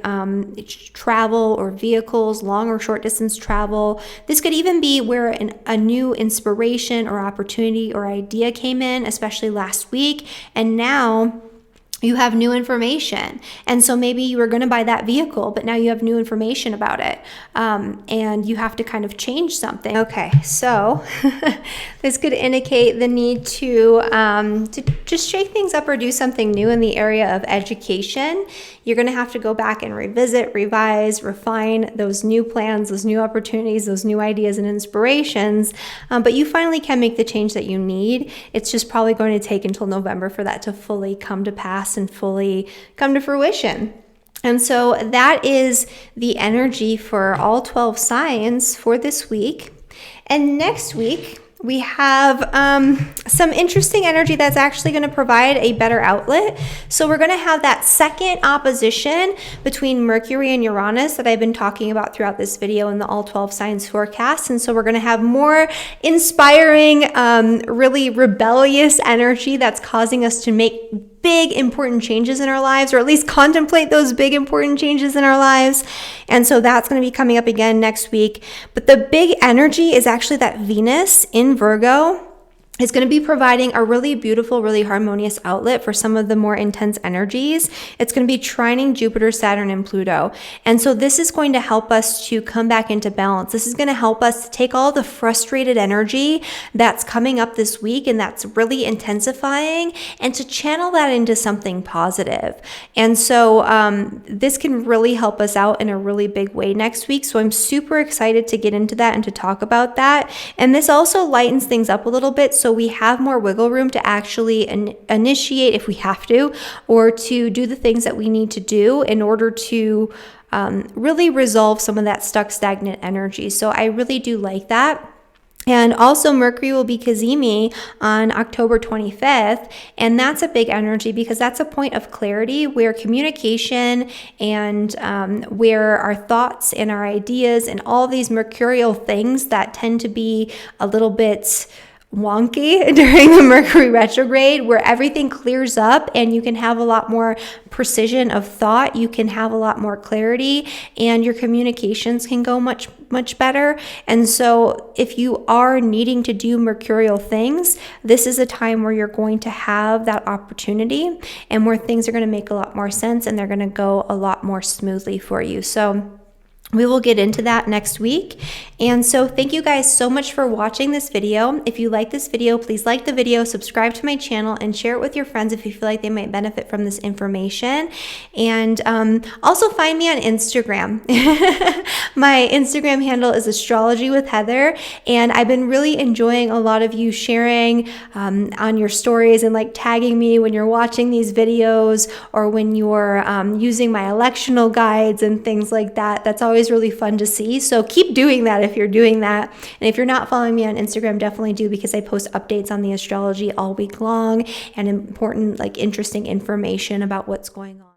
[SPEAKER 1] travel or vehicles, long or short distance travel. This could even be where a new inspiration or opportunity or idea came in, especially last week, and now you have new information. And so maybe you were going to buy that vehicle, but now you have new information about it. And you have to kind of change something. Okay, so this could indicate the need to just shake things up or do something new in the area of education. You're going to have to go back and revisit, revise, refine those new plans, those new opportunities, those new ideas and inspirations. But you finally can make the change that you need. It's just probably going to take until November for that to fully come to pass and fully come to fruition. And so that is the energy for all 12 signs for this week. And next week, we have some interesting energy that's actually going to provide a better outlet. So we're going to have that second opposition between Mercury and Uranus that I've been talking about throughout this video in the all 12 signs forecast. And so we're going to have more inspiring, really rebellious energy that's causing us to make big important changes in our lives, or at least contemplate those big important changes in our lives. And so that's going to be coming up again next week. But the big energy is actually that Venus in Virgo is going to be providing a really beautiful, really harmonious outlet for some of the more intense energies. It's going to be trining Jupiter, Saturn, and Pluto. And so this is going to help us to come back into balance. This is going to help us to take all the frustrated energy that's coming up this week and that's really intensifying, and to channel that into something positive. And so this can really help us out in a really big way next week. So I'm super excited to get into that and to talk about that. And this also lightens things up a little bit, so we have more wiggle room to actually initiate if we have to, or to do the things that we need to do in order to really resolve some of that stuck, stagnant energy. So I really do like that. And also Mercury will be Cazimi on October 25th. And that's a big energy because that's a point of clarity where communication and where our thoughts and our ideas and all these mercurial things that tend to be a little bit wonky during the Mercury retrograde, where everything clears up and you can have a lot more precision of thought, you can have a lot more clarity, and your communications can go much better. And so if you are needing to do mercurial things, this is a time where you're going to have that opportunity and where things are going to make a lot more sense and they're going to go a lot more smoothly for you. So We will get into that next week. And so thank you guys so much for watching this video. If you like this video, please like the video, subscribe to my channel, and share it with your friends if you feel like they might benefit from this information. And also find me on Instagram. My Instagram handle is Astrology with Heather, and I've been really enjoying a lot of you sharing on your stories and like tagging me when you're watching these videos or when you're using my electional guides and things like that. That's always really fun to see. So keep doing that if you're doing that. And if you're not following me on Instagram, definitely do, because I post updates on the astrology all week long and important, like interesting information about what's going on.